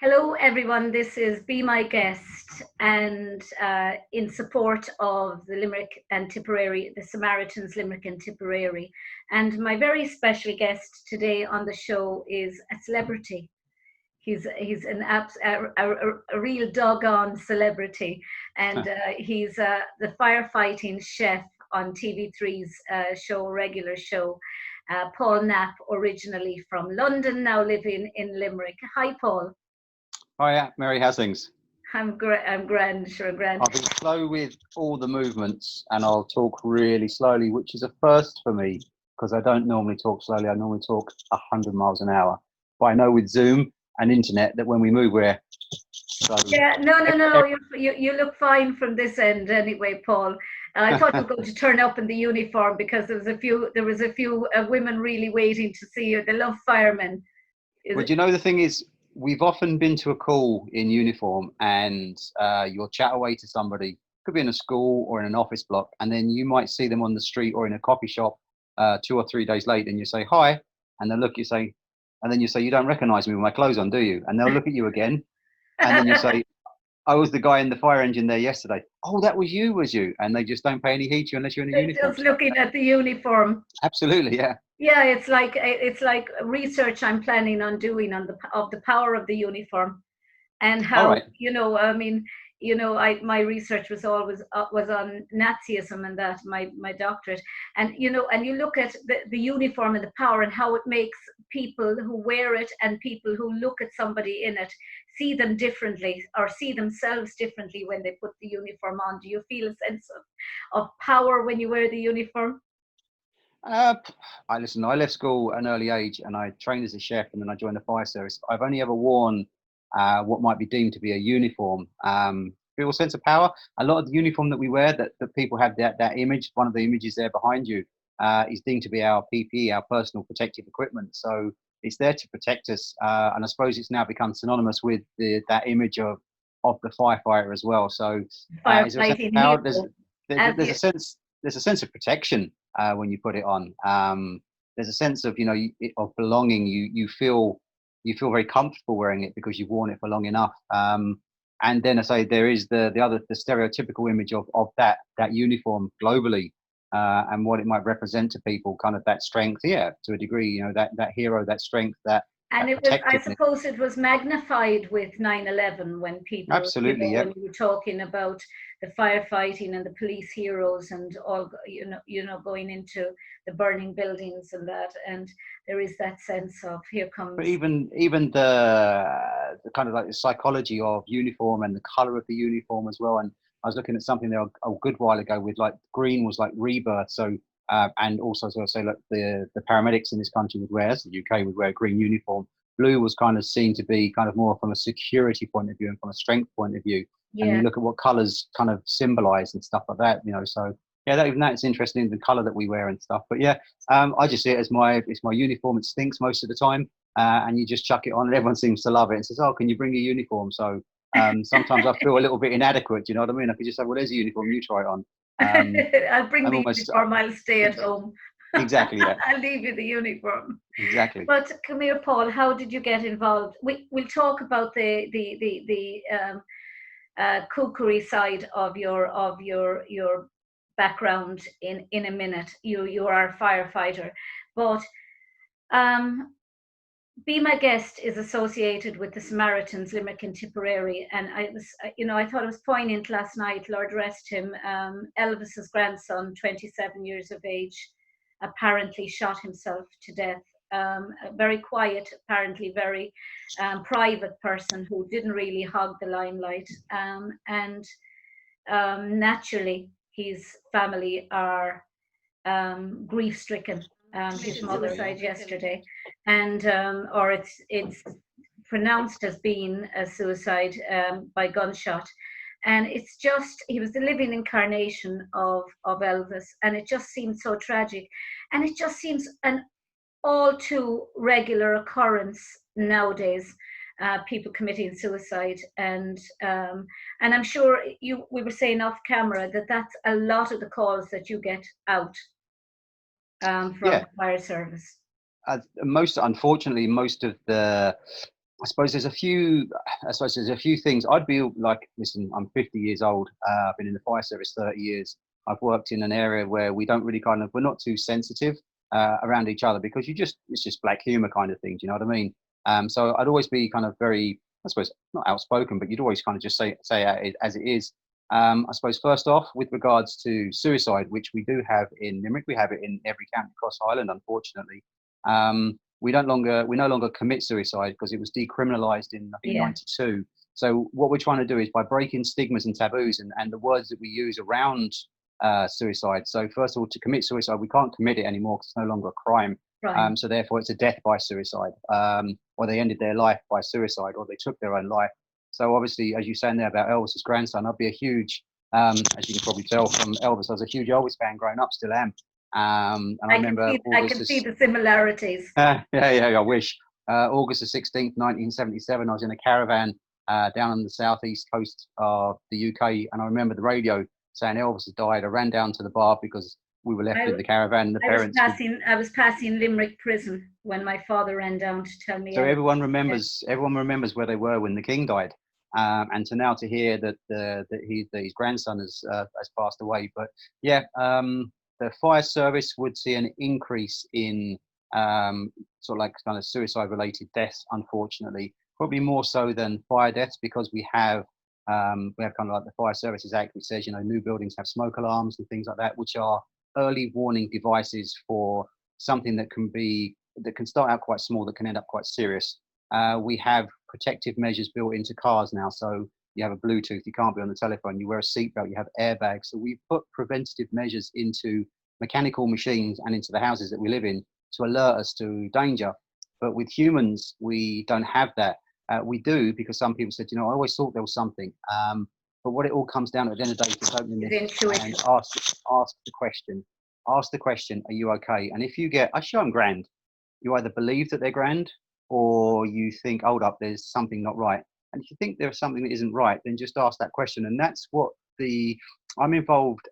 Hello, everyone. This is Be My Guest, and in support of the Limerick and Tipperary, the Samaritans, Limerick and Tipperary. And my very special guest today on the show is a celebrity. He's a real doggone celebrity, and he's the firefighting chef on TV3's regular show. Paul Knapp, originally from London, now living in Limerick. Hi, Paul. Hiya, Mary, how's things? I'm grand, sure, grand. I'll be slow with all the movements and I'll talk really slowly, which is a first for me because I don't normally talk slowly. I normally talk 100 miles an hour. But I know with Zoom and internet that when we move, we're so. Yeah, no. You look fine from this end anyway, Paul. I thought you were going to turn up in the uniform because there was a few women really waiting to see you. They love firemen. Well, do you know the thing is, we've often been to a call in uniform and you'll chat away to somebody, could be in a school or in an office block, and then you might see them on the street or in a coffee shop 2 or 3 days later, and you say hi, and they'll look, you say, and then you say, you don't recognize me with my clothes on, do you? And they'll look at you again, and then you say, I was the guy in the fire engine there yesterday. Oh, that was you, was you? And they just don't pay any heed to you unless you're in a uniform. Just looking at the uniform. Absolutely, yeah. Yeah, it's like research I'm planning on doing on the power of the uniform, and how my research was always was on Nazism, and that my doctorate, and you look at the uniform and the power and how it makes people who wear it and people who look at somebody in it see them differently or see themselves differently when they put the uniform on. Do you feel a sense of power when you wear the uniform? I left school at an early age and I trained as a chef and then I joined the fire service. I've only ever worn what might be deemed to be a uniform. Feel a sense of power. A lot of the uniform that we wear, that people have that image, one of the images there behind you, is deemed to be our PPE, our personal protective equipment. So it's there to protect us. And I suppose it's now become synonymous with that image of the firefighter as well. So is there a sense of power? There's a sense of protection when you put it on. There's a sense of of belonging. You feel very comfortable wearing it because you've worn it for long enough. And then I say there is the stereotypical image of that uniform globally and what it might represent to people. Kind of that strength, yeah, to a degree. That hero, that strength, that. And it was, I suppose, it was magnified with 9/11 when people, absolutely, when you were talking about the firefighting and the police heroes and all, going into the burning buildings and that, and there is that sense of here comes. But even the kind of like the psychology of uniform and the color of the uniform as well. And I was looking at something there a good while ago with like green was like rebirth. So. And also, as I say, look, the paramedics in this country would wear, as the UK would wear a green uniform. Blue was kind of seen to be kind of more from a security point of view and from a strength point of view. Yeah. And you look at what colours kind of symbolise and stuff like that, So yeah, even that's interesting, the colour that we wear and stuff. But yeah, I just see it as it's my uniform. It stinks most of the time, and you just chuck it on, and everyone seems to love it and says, "Oh, can you bring a uniform?" So sometimes I feel a little bit inadequate. You know what I mean? I could just say, "Well, there's a uniform. You try it on." I'll bring the uniform. I'll stay at home. Exactly. Yeah. I'll leave you the uniform. Exactly. But come here, Paul. How did you get involved? We'll talk about the cookery side of your background in a minute. You are a firefighter, but Be My Guest is associated with the Samaritans, Limerick and Tipperary, and I thought it was poignant last night. Lord rest him. Elvis's grandson, 27 years of age, apparently shot himself to death. A very quiet, apparently very private person who didn't really hog the limelight, and naturally his family are grief-stricken. His mother died yesterday, and or it's pronounced as being a suicide by gunshot, and it's just, he was the living incarnation of Elvis, and it just seems so tragic, and it just seems an all too regular occurrence nowadays. People committing suicide, and I'm sure we were saying off camera that's a lot of the calls that you get out. From the fire service. Unfortunately, most of the I suppose there's a few. I suppose there's a few things. I'd be like, listen, I'm 50 years old. I've been in the fire service 30 years. I've worked in an area where we don't really we're not too sensitive around each other, because it's just black humor kind of thing. Do you know what I mean? So I'd always be kind of very, I suppose, not outspoken, but you'd always kind of just say it as it is. I suppose first off, with regards to suicide, which we do have in Limerick, we have it in every county across Ireland, unfortunately. We no longer commit suicide because it was decriminalised in, I think, Yeah. 92. So what we're trying to do is by breaking stigmas and taboos and the words that we use around suicide. So first of all, to commit suicide, we can't commit it anymore because it's no longer a crime. Right. So therefore, it's a death by suicide, or they ended their life by suicide, or they took their own life. So obviously, as you saying there about Elvis's grandson, I'd be a huge, as you can probably tell from Elvis, I was a huge Elvis fan growing up, still am. And I remember I can see the similarities. yeah, I wish. August the 16th, 1977, I was in a caravan down on the southeast coast of the UK, and I remember the radio saying Elvis had died. I ran down to the bar because we were left in the caravan. And the parents. I was passing Limerick prison when my father ran down to tell me. So everyone remembers where they were when the king died, and to hear that his grandson has passed away. But yeah, the fire service would see an increase in sort of like kind of suicide-related deaths, unfortunately, probably more so than fire deaths, because we have kind of like the Fire Services Act, which says, new buildings have smoke alarms and things like that, which are early warning devices for something that can start out quite small, that can end up quite serious. We have protective measures built into cars now, so you have a Bluetooth, you can't be on the telephone, you wear a seatbelt, you have airbags. So we've put preventative measures into mechanical machines and into the houses that we live in to alert us to danger. But with humans, we don't have that. We do, because some people said, I always thought there was something. But what it all comes down to at the end of the day is opening this and ask the question. Ask the question, are you okay? And if you get, actually, I'm grand, you either believe that they're grand, or you think, hold up, there's something not right. And if you think there's something that isn't right, then just ask that question. And that's what I'm involved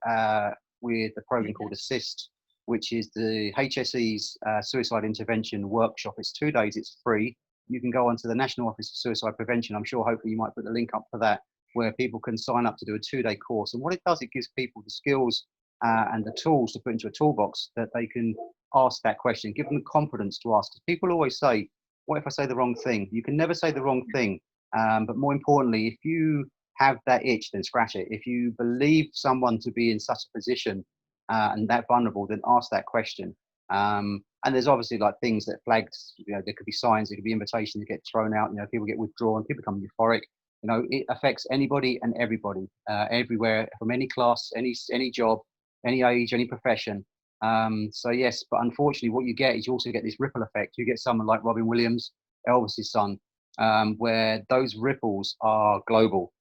with a program called Assist, which is the HSE's suicide intervention workshop. It's 2 days, it's free. You can go onto the National Office of Suicide Prevention. I'm sure hopefully you might put the link up for that, where people can sign up to do a 2-day course. And what it does, it gives people the skills and the tools to put into a toolbox that they can ask that question, give them the confidence to ask. Because people always say, what if I say the wrong thing? You can never say the wrong thing. But more importantly, if you have that itch, then scratch it. If you believe someone to be in such a position and that vulnerable, then ask that question. And there's obviously like things that flagged, there could be signs, there could be invitations that get thrown out, people get withdrawn, people become euphoric. It affects anybody and everybody, everywhere, from any class, any job, any age, any profession. So yes, but unfortunately what you get is you also get this ripple effect. You get someone like Robin Williams, Elvis's son, where those ripples are global.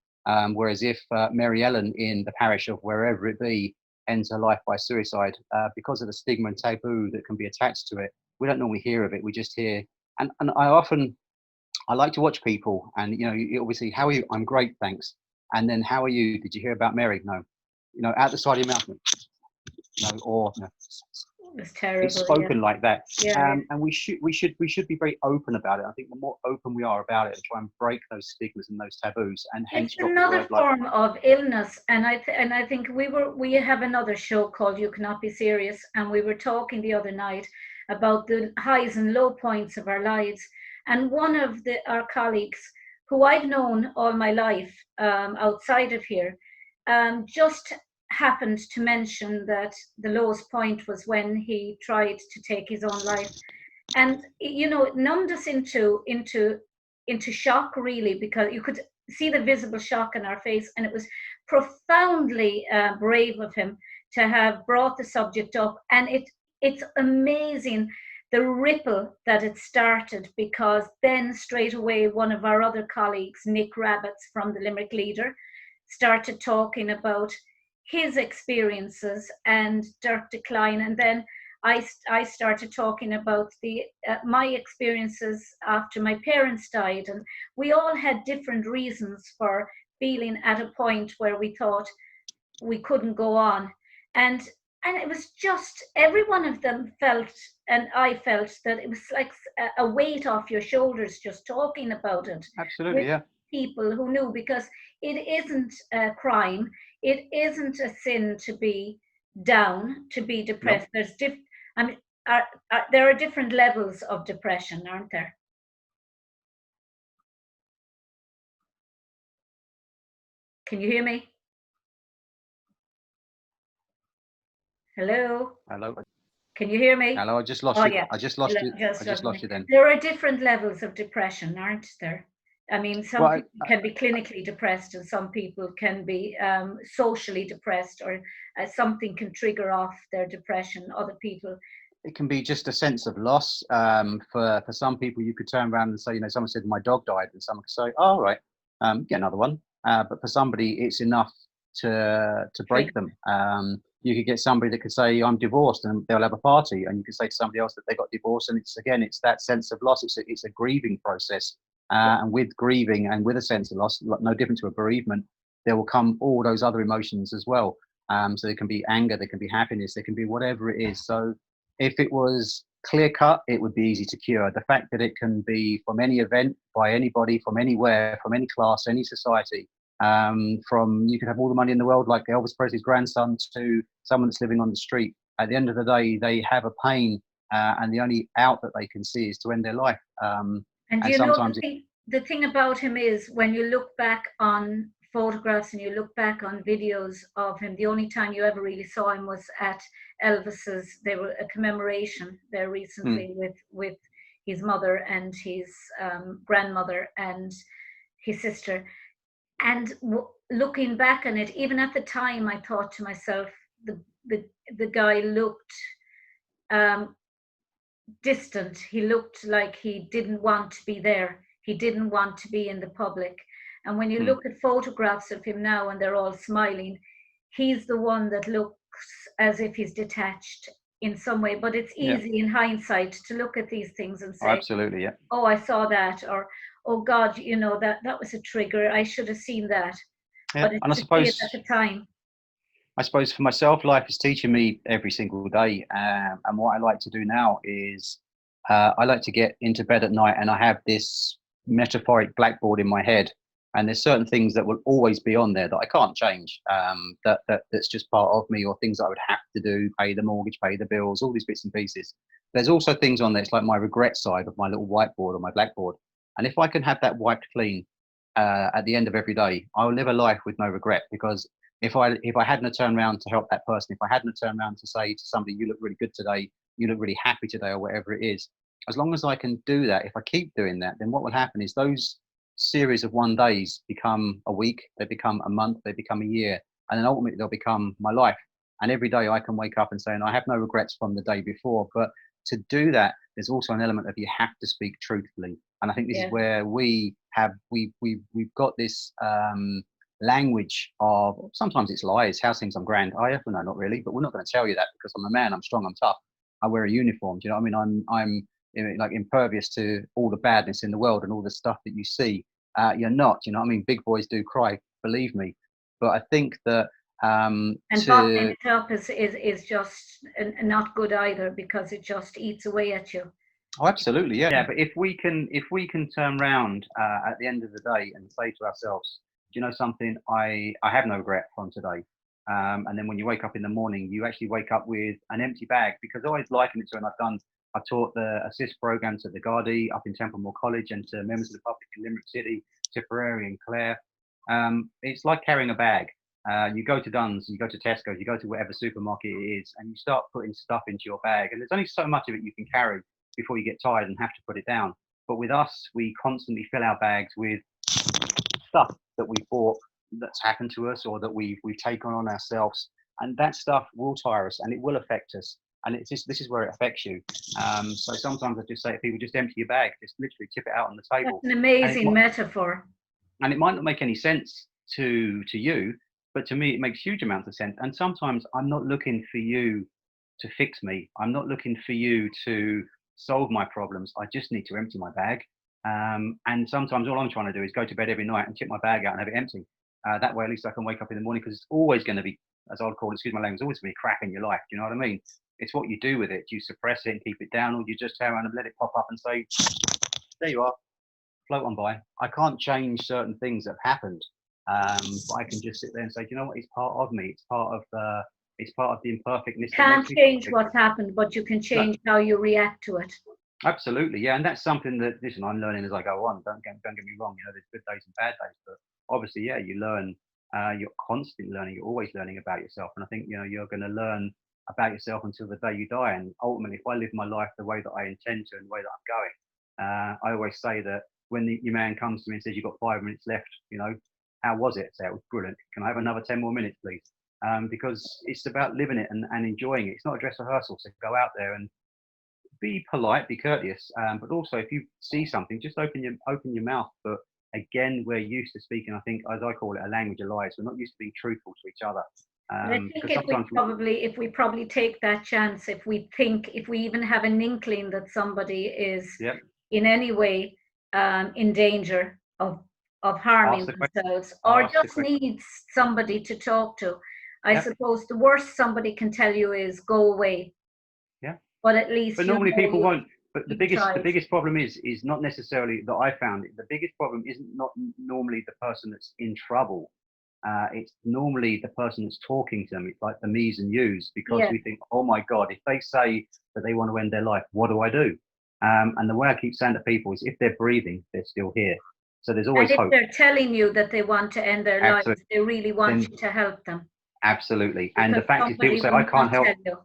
Whereas if Mary Ellen in the parish of wherever it be ends her life by suicide, because of the stigma and taboo that can be attached to it, we don't normally hear of it. We just hear, and I like to watch people, and obviously, how are you? I'm great, thanks. And then, how are you? Did you hear about Mary? No. Out the side of your mouth, no, or no. It's terrible. It's spoken like that. Yeah. And we should be very open about it. I think the more open we are about it, and try and break those stigmas and those taboos, and hence it's another form of illness. And I think we have another show called You Cannot Be Serious, and we were talking the other night about the highs and low points of our lives. And one of our colleagues, who I've known all my life outside of here, just happened to mention that the lowest point was when he tried to take his own life. And it numbed us into shock, really, because you could see the visible shock in our face. And it was profoundly brave of him to have brought the subject up. And it's amazing the ripple that it started, because then straight away one of our other colleagues, Nick Rabbits from the Limerick Leader, started talking about his experiences and Dirk decline. And then I started talking about my experiences after my parents died. And we all had different reasons for feeling at a point where we thought we couldn't go on. And and it was just, every one of them felt, and I felt, that it was like a weight off your shoulders just talking about it. Absolutely, With yeah. people who knew, because it isn't a crime, it isn't a sin to be down, to be depressed. Nope. I mean, there are different levels of depression, aren't there? Can you hear me? Hello? Hello. Can you hear me? Hello. I just lost Oh, you. yeah. I just lost you. I Just just lost lost me. you then. There are different levels of depression, aren't there? I mean, some Well, people can be clinically depressed, and some people can be socially depressed, or something can trigger off their depression. Other people, it can be just a sense of loss. For some people, you could turn around and say, someone said my dog died, and someone could say, oh, all right, get another one. But for somebody, it's enough to break them. You could get somebody that could say I'm divorced, and they'll have a party, and you could say to somebody else that they got divorced, and it's that sense of loss. It's a grieving process, and with grieving and with a sense of loss, no different to a bereavement, there will come all those other emotions as well. So there can be anger, there can be happiness, there can be whatever it is. So if it was clear cut, it would be easy to cure. The fact that it can be from any event, by anybody, from anywhere, from any class, any society, from you can have all the money in the world, like Elvis Presley's grandson, to someone that's living on the street. At the end of the day, they have a pain, and the only out that they can see is to end their life. and And you know, sometimes the thing about him is, when you look back on photographs and you look back on videos of him, the only time you ever really saw him was at Elvis's. There were a commemoration there recently with his mother and his grandmother and his sister. And looking back on it, even at the time, I thought to myself, the guy looked um, distant. He looked like he didn't want to be there. He didn't want to be in the public. And when you look at photographs of him now and they're all smiling, he's the one that looks as if he's detached in some way. But it's easy in hindsight to look at these things and say, absolutely, yeah. oh, I saw that, or oh God, that was a trigger. I should have seen that. Yeah. But it's And to see it at the time. I suppose for myself, life is teaching me every single day. And what I like to do now is I like to get into bed at night, and I have this metaphoric blackboard in my head. And there's certain things that will always be on there that I can't change. That's just part of me, or things that I would have to do: pay the mortgage, pay the bills, all these bits and pieces. There's also things on there. It's like my regret side of my little whiteboard or my blackboard. And if I can have that wiped clean at the end of every day, I will live a life with no regret. Because if I hadn't turned around to help that person, if I hadn't turned around to say to somebody, you look really good today, you look really happy today, or whatever it is, as long as I can do that, if I keep doing that, then what will happen is those series of one days become a week, they become a month, they become a year, and then ultimately they'll become my life. And every day I can wake up and say, and I have no regrets from the day before. But to do that, there's also an element of you have to speak truthfully. And I think this is where we've got this language of, sometimes it's lies. How's things? I'm grand. Oh, yeah, no, not really. But we're not going to tell you that, because I'm a man. I'm strong. I'm tough. I wear a uniform. Do you know what I mean? I'm like impervious to all the badness in the world and all the stuff that you see. You're not. You know what I mean? Big boys do cry. Believe me. But I think that and bottling it up is just not good either, because it just eats away at you. Oh, absolutely, yeah. But if we can turn around at the end of the day and say to ourselves, do you know something? I have no regret from today. And then when you wake up in the morning, you actually wake up with an empty bag. Because I always liken it to, and I've taught the assist program to the Gardaí up in Templemore College, and to members of the public in Limerick City, Tipperary and Clare. It's like carrying a bag. You go to Dunn's, you go to Tesco, you go to whatever supermarket it is, and you start putting stuff into your bag. And there's only so much of it you can carry before you get tired and have to put it down. But with us, we constantly fill our bags with stuff that we bought, that's happened to us, or that we've taken on ourselves. And that stuff will tire us, and it will affect us. And this is where it affects you. So sometimes I just say to people, just empty your bag, just literally tip it out on the table. That's an amazing metaphor. And it might not make any sense to you, but to me, it makes huge amounts of sense. And sometimes I'm not looking for you to fix me. I'm not looking for you to solve my problems. I just need to empty my bag. And sometimes all I'm trying to do is go to bed every night and tip my bag out and have it empty. That way, at least I can wake up in the morning, because it's always going to be as I'd call it, excuse my language, always going to be crap in your life. Do you know what I mean? It's what you do with it. Do you suppress it and keep it down, or do you just turn around and let it pop up and say, there you are, float on by? I can't change certain things that have happened, but I can just sit there and say, you know what, it's part of me. It's part of the imperfectness. Can't change what's happened, but you can change how you react to it. Absolutely, yeah, and that's something that, listen, I'm learning as I go on. Don't get me wrong. There's good days and bad days, but obviously, yeah, you learn. You're constantly learning. You're always learning about yourself, and I think you're going to learn about yourself until the day you die. And ultimately, if I live my life the way that I intend to and the way that I'm going, I always say that when your man comes to me and says you've got 5 minutes left, how was it? I say it was brilliant. Can I have another 10 more minutes, please? Because it's about living it and enjoying it. It's not a dress rehearsal. So go out there and be polite, be courteous, but also if you see something, just open your mouth. But again, we're used to speaking, I think, as I call it, a language of lies. We're not used to being truthful to each other. I think if we probably take that chance, if we even have an inkling that somebody is in any way in danger of harming themselves, or just needs somebody to talk to, I suppose the worst somebody can tell you is go away. Yeah. But at least. But normally people won't. But the biggest problem is not necessarily that I found it. The biggest problem isn't not normally the person that's in trouble. It's normally the person that's talking to them. It's like the me's and you's, because we think, oh my God, if they say that they want to end their life, what do I do? And the way I keep saying to people is, if they're breathing, they're still here. So there's always hope. And if they're telling you that they want to end their lives, they really want you to help them. Absolutely. And the fact is, people say, I can't help you.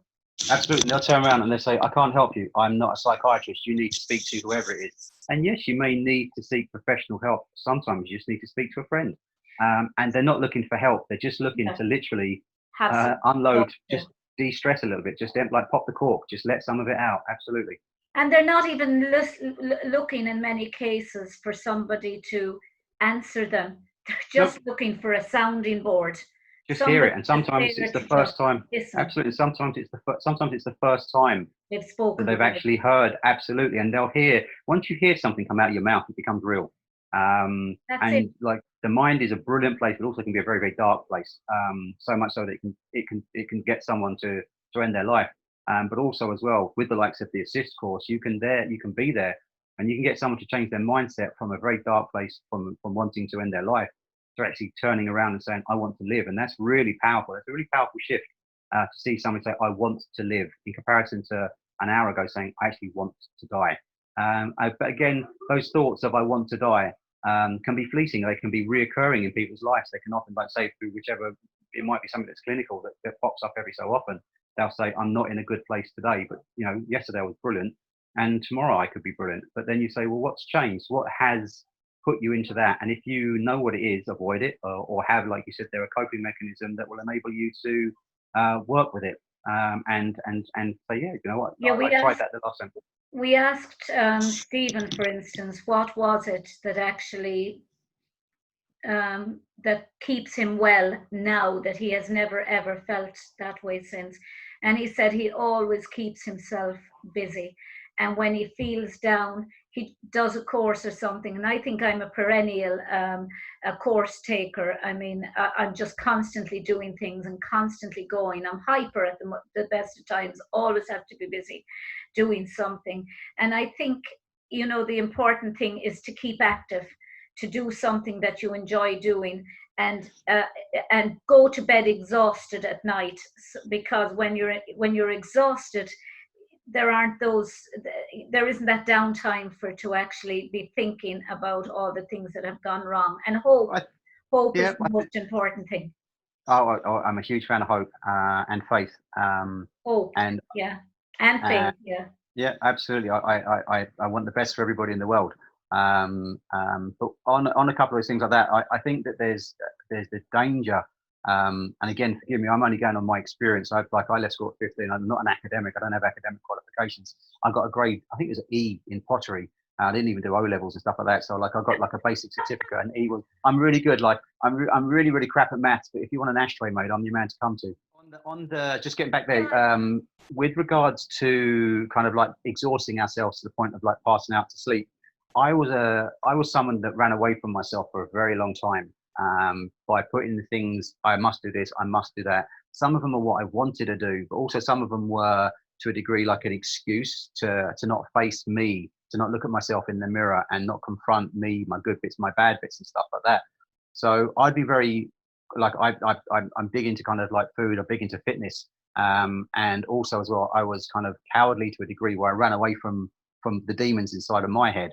Absolutely. They'll turn around and they say, I can't help you. I'm not a psychiatrist. You need to speak to whoever it is. And yes, you may need to seek professional help. Sometimes you just need to speak to a friend. And they're not looking for help. They're just looking to literally unload, just de-stress a little bit, just like pop the cork, just let some of it out. Absolutely. And they're not even looking in many cases for somebody to answer them. They're just looking for a sounding board. Just hear it, and sometimes it's the first time. Absolutely, sometimes it's the first time they've spoken. That they've actually heard. Absolutely, and they'll hear. Once you hear something come out of your mouth, it becomes real. Like the mind is a brilliant place, but also can be a very, very dark place. So much so that it can get someone to end their life. But also as well, with the likes of the assist course, you can be there, and you can get someone to change their mindset from a very dark place, from wanting to end their life, to actually turning around and saying, I want to live. And that's really powerful. It's a really powerful shift to see someone say, I want to live, in comparison to an hour ago saying, I actually want to die. But again, those thoughts of I want to die can be fleeting. They can be reoccurring in people's lives. They can often, like, say, through whichever, it might be something that's clinical that pops up every so often. They'll say, I'm not in a good place today, but yesterday I was brilliant, and tomorrow I could be brilliant. But then you say, well, what's changed? What has put you into that? And if you know what it is, avoid it, or have, like you said, there a coping mechanism that will enable you to work with it, and say, yeah, you know what, I tried that the last time. We asked Stephen, for instance, what was it that actually that keeps him well now, that he has never ever felt that way since. And he said he always keeps himself busy, and when he feels down, he does a course or something. And I think I'm a perennial a course taker. I mean, I'm just constantly doing things and constantly going. I'm hyper at the best of times, always have to be busy doing something. And I think, the important thing is to keep active, to do something that you enjoy doing, and go to bed exhausted at night, because when you're exhausted, there isn't that downtime to actually be thinking about all the things that have gone wrong. And hope is the most important thing. I'm a huge fan of hope and faith. Hope and faith. Yeah, absolutely. I want the best for everybody in the world. But on a couple of those things like that, I think that there's the danger. And again, forgive me, I'm only going on my experience. I left school at 15. I'm not an academic. I don't have academic qualifications. I got a grade, I think it was an E in pottery. I didn't even do O levels and stuff like that. So I got like a basic certificate, and E was, I'm really good. Like I'm really, really crap at maths, but if you want an ashtray made, I'm your man to come to. On the just getting back there, with regards to kind of like exhausting ourselves to the point of like passing out to sleep, I was someone that ran away from myself for a very long time, by putting the things, I must do this, I must do that. some of them are what I wanted to do, but also some of them were to a degree like an excuse to not face me, to not look at myself in the mirror and not confront me, my good bits, my bad bits and stuff like that. So I'd be very, like, I'm big into kind of like food, I'm big into fitness. And also as well, I was kind of cowardly to a degree where I ran away from the demons inside of my head.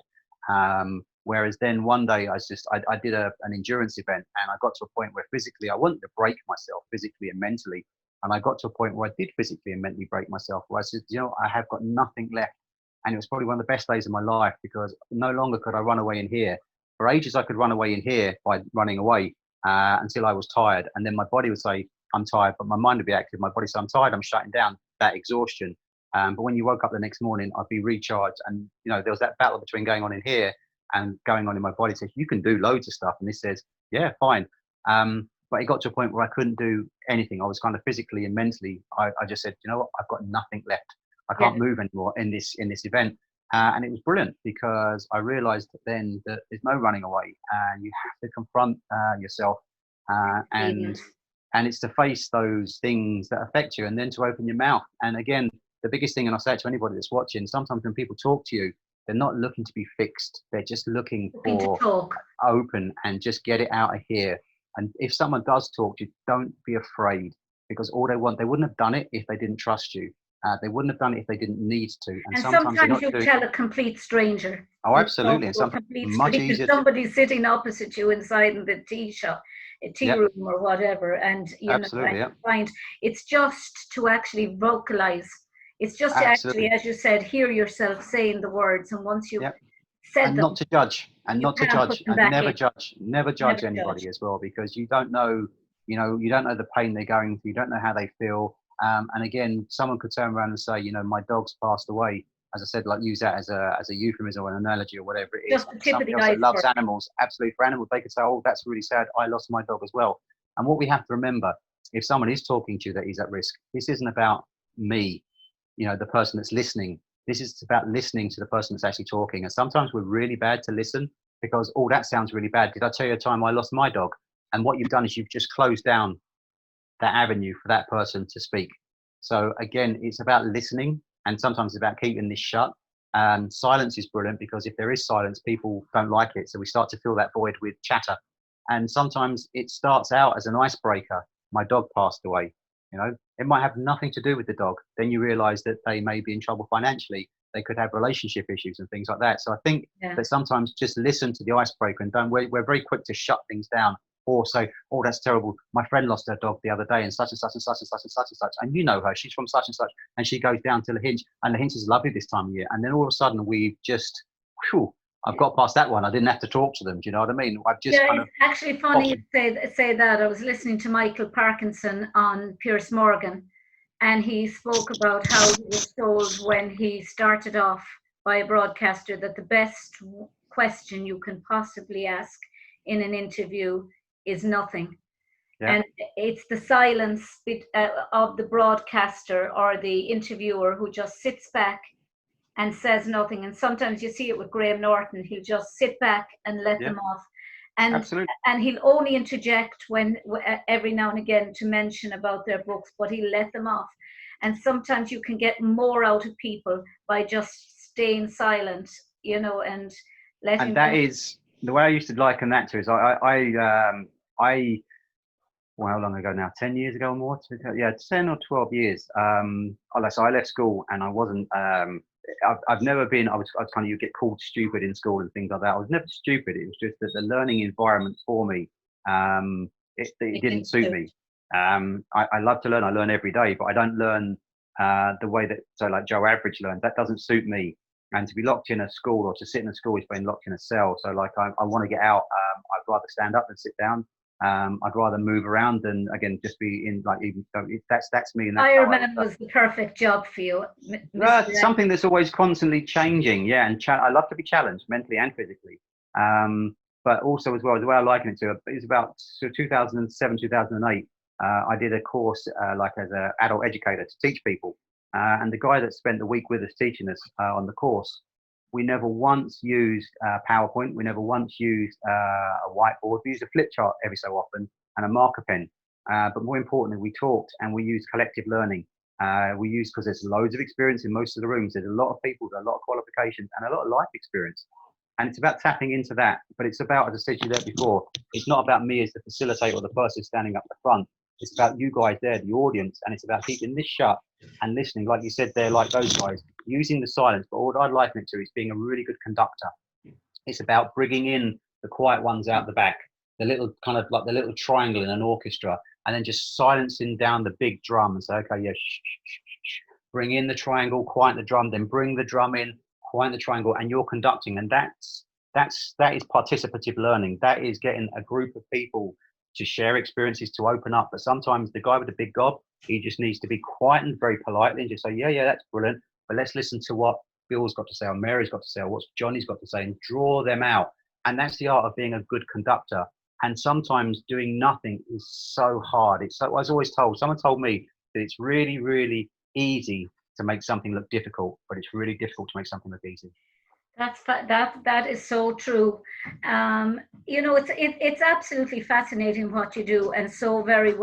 Whereas then one day I did an endurance event, and I got to a point where physically I wanted to break myself physically and mentally. And I got to a point where I did physically and mentally break myself, where I said, I have got nothing left. And it was probably one of the best days of my life, because no longer could I run away in here. For ages, I could run away in here by running away until I was tired. And then my body would say, I'm tired, but my mind would be active. My body said, I'm tired, I'm shutting down, that exhaustion. But when you woke up the next morning, I'd be recharged. And, there was that battle between going on in here and going on in my body. So you can do loads of stuff. And this says, yeah, fine. But it got to a point where I couldn't do anything. I was kind of physically and mentally, I just said, you know what, I've got nothing left. I can't move anymore in this event. And it was brilliant, because I realized then that there's no running away, and you have to confront yourself. And it's to face those things that affect you, and then to open your mouth. And again, the biggest thing, and I'll say it to anybody that's watching, sometimes when people talk to you, they're not looking to be fixed. They're just looking for open and just get it out of here. And if someone does talk to you, don't be afraid, because all they wouldn't have done it if they didn't trust you. They wouldn't have done it if they didn't need to. And sometimes you tell a complete stranger. Oh, absolutely. And sometimes much easier. Somebody's sitting opposite you inside in the tea shop, a tea room or whatever. And find it's just to actually vocalize. It's just to actually, as you said, hear yourself saying the words. And once you've said them, not to judge, and never judge anybody as well, because you don't know, you don't know the pain they're going through. You don't know how they feel. And again, someone could turn around and say, my dog's passed away. As I said, like, use that as a euphemism or an analogy or whatever it is. Just the tip of the iceberg. Somebody else that loves animals, absolutely, for animals, they could say, oh, that's really sad, I lost my dog as well. And what we have to remember, if someone is talking to you that is at risk, this isn't about me, the person that's listening. This is about listening to the person that's actually talking. And sometimes we're really bad to listen, because, oh, that sounds really bad. Did I tell you a time I lost my dog? And what you've done is you've just closed down that avenue for that person to speak. So again, it's about listening, and sometimes it's about keeping this shut. Silence is brilliant, because if there is silence, people don't like it. So we start to fill that void with chatter. And sometimes it starts out as an icebreaker. My dog passed away. It might have nothing to do with the dog. Then you realize that they may be in trouble financially. They could have relationship issues and things like that. So I think that sometimes just listen to the icebreaker, and we're very quick to shut things down, or say, oh, that's terrible, my friend lost her dog the other day, and such and such and such and such and such and such, and you know her, she's from such and such, and she goes down to the Hinge, and the Hinge is lovely this time of year. And then all of a sudden we've just, I've got past that one. I didn't have to talk to them. Do you know what I mean? I've just it's actually funny you say that. I was listening to Michael Parkinson on Piers Morgan, and he spoke about how he was told when he started off by a broadcaster that the best question you can possibly ask in an interview is nothing. And it's the silence of the broadcaster or the interviewer who just sits back and says nothing. And sometimes you see it with Graham Norton. He'll just sit back and let them off. And he'll only interject when every now and again to mention about their books, but he'll let them off. And sometimes you can get more out of people by just staying silent, and letting. And that is the way I used to liken that to. Is well, how long ago now? 10 years ago or more? 10 or 12 years. So I left school, and I wasn't. I've never been. I was kind of, you get called stupid in school and things like that. I was never stupid. It was just that the learning environment for me, it didn't suit me. I love to learn. I learn every day, but I don't learn the way that like Joe Average learned. That doesn't suit me. And to be locked in a school, or to sit in a school, is being locked in a cell. So like I want to get out. I'd rather stand up than sit down. I'd rather move around than, again, just be in, like, even that's me. And Ironman was the perfect job for you. Something that's always constantly changing, and I love to be challenged mentally and physically. But also as well, the way I liken it to, it was about 2007, 2008. I did a course like as an adult educator to teach people, and the guy that spent the week with us teaching us on the course, we never once used PowerPoint. We never once used a whiteboard. We used a flip chart every so often and a marker pen. but more importantly, we talked and we used collective learning. We used, because there's loads of experience in most of the rooms. There's a lot of people with a lot of qualifications and a lot of life experience. And it's about tapping into that. But it's about, as I said to you there before, it's not about me as the facilitator or the person standing up the front. It's about you guys there, the audience, and it's about keeping this shut and listening, like you said there, like those guys, using the silence. But what I'd liken it to is being a really good conductor. It's about bringing in the quiet ones out the back, the little kind of like the little triangle in an orchestra, and then just silencing down the big drum and say, okay, yeah, shh, shh, shh, shh. Bring in the triangle, quiet the drum, then bring the drum in, quiet the triangle, and you're conducting. And that is participative learning. That is getting a group of people to share experiences, to open up. But sometimes the guy with the big gob, he just needs to be quiet and very politely and just say, yeah, that's brilliant, but let's listen to what Bill's got to say, or Mary's got to say, or what Johnny's got to say, and draw them out. And that's the art of being a good conductor. And sometimes doing nothing is so hard. It's so, I was always told, someone told me that it's really, really easy to make something look difficult, but it's really difficult to make something look easy. That is so true. You know, it's absolutely fascinating what you do, and so very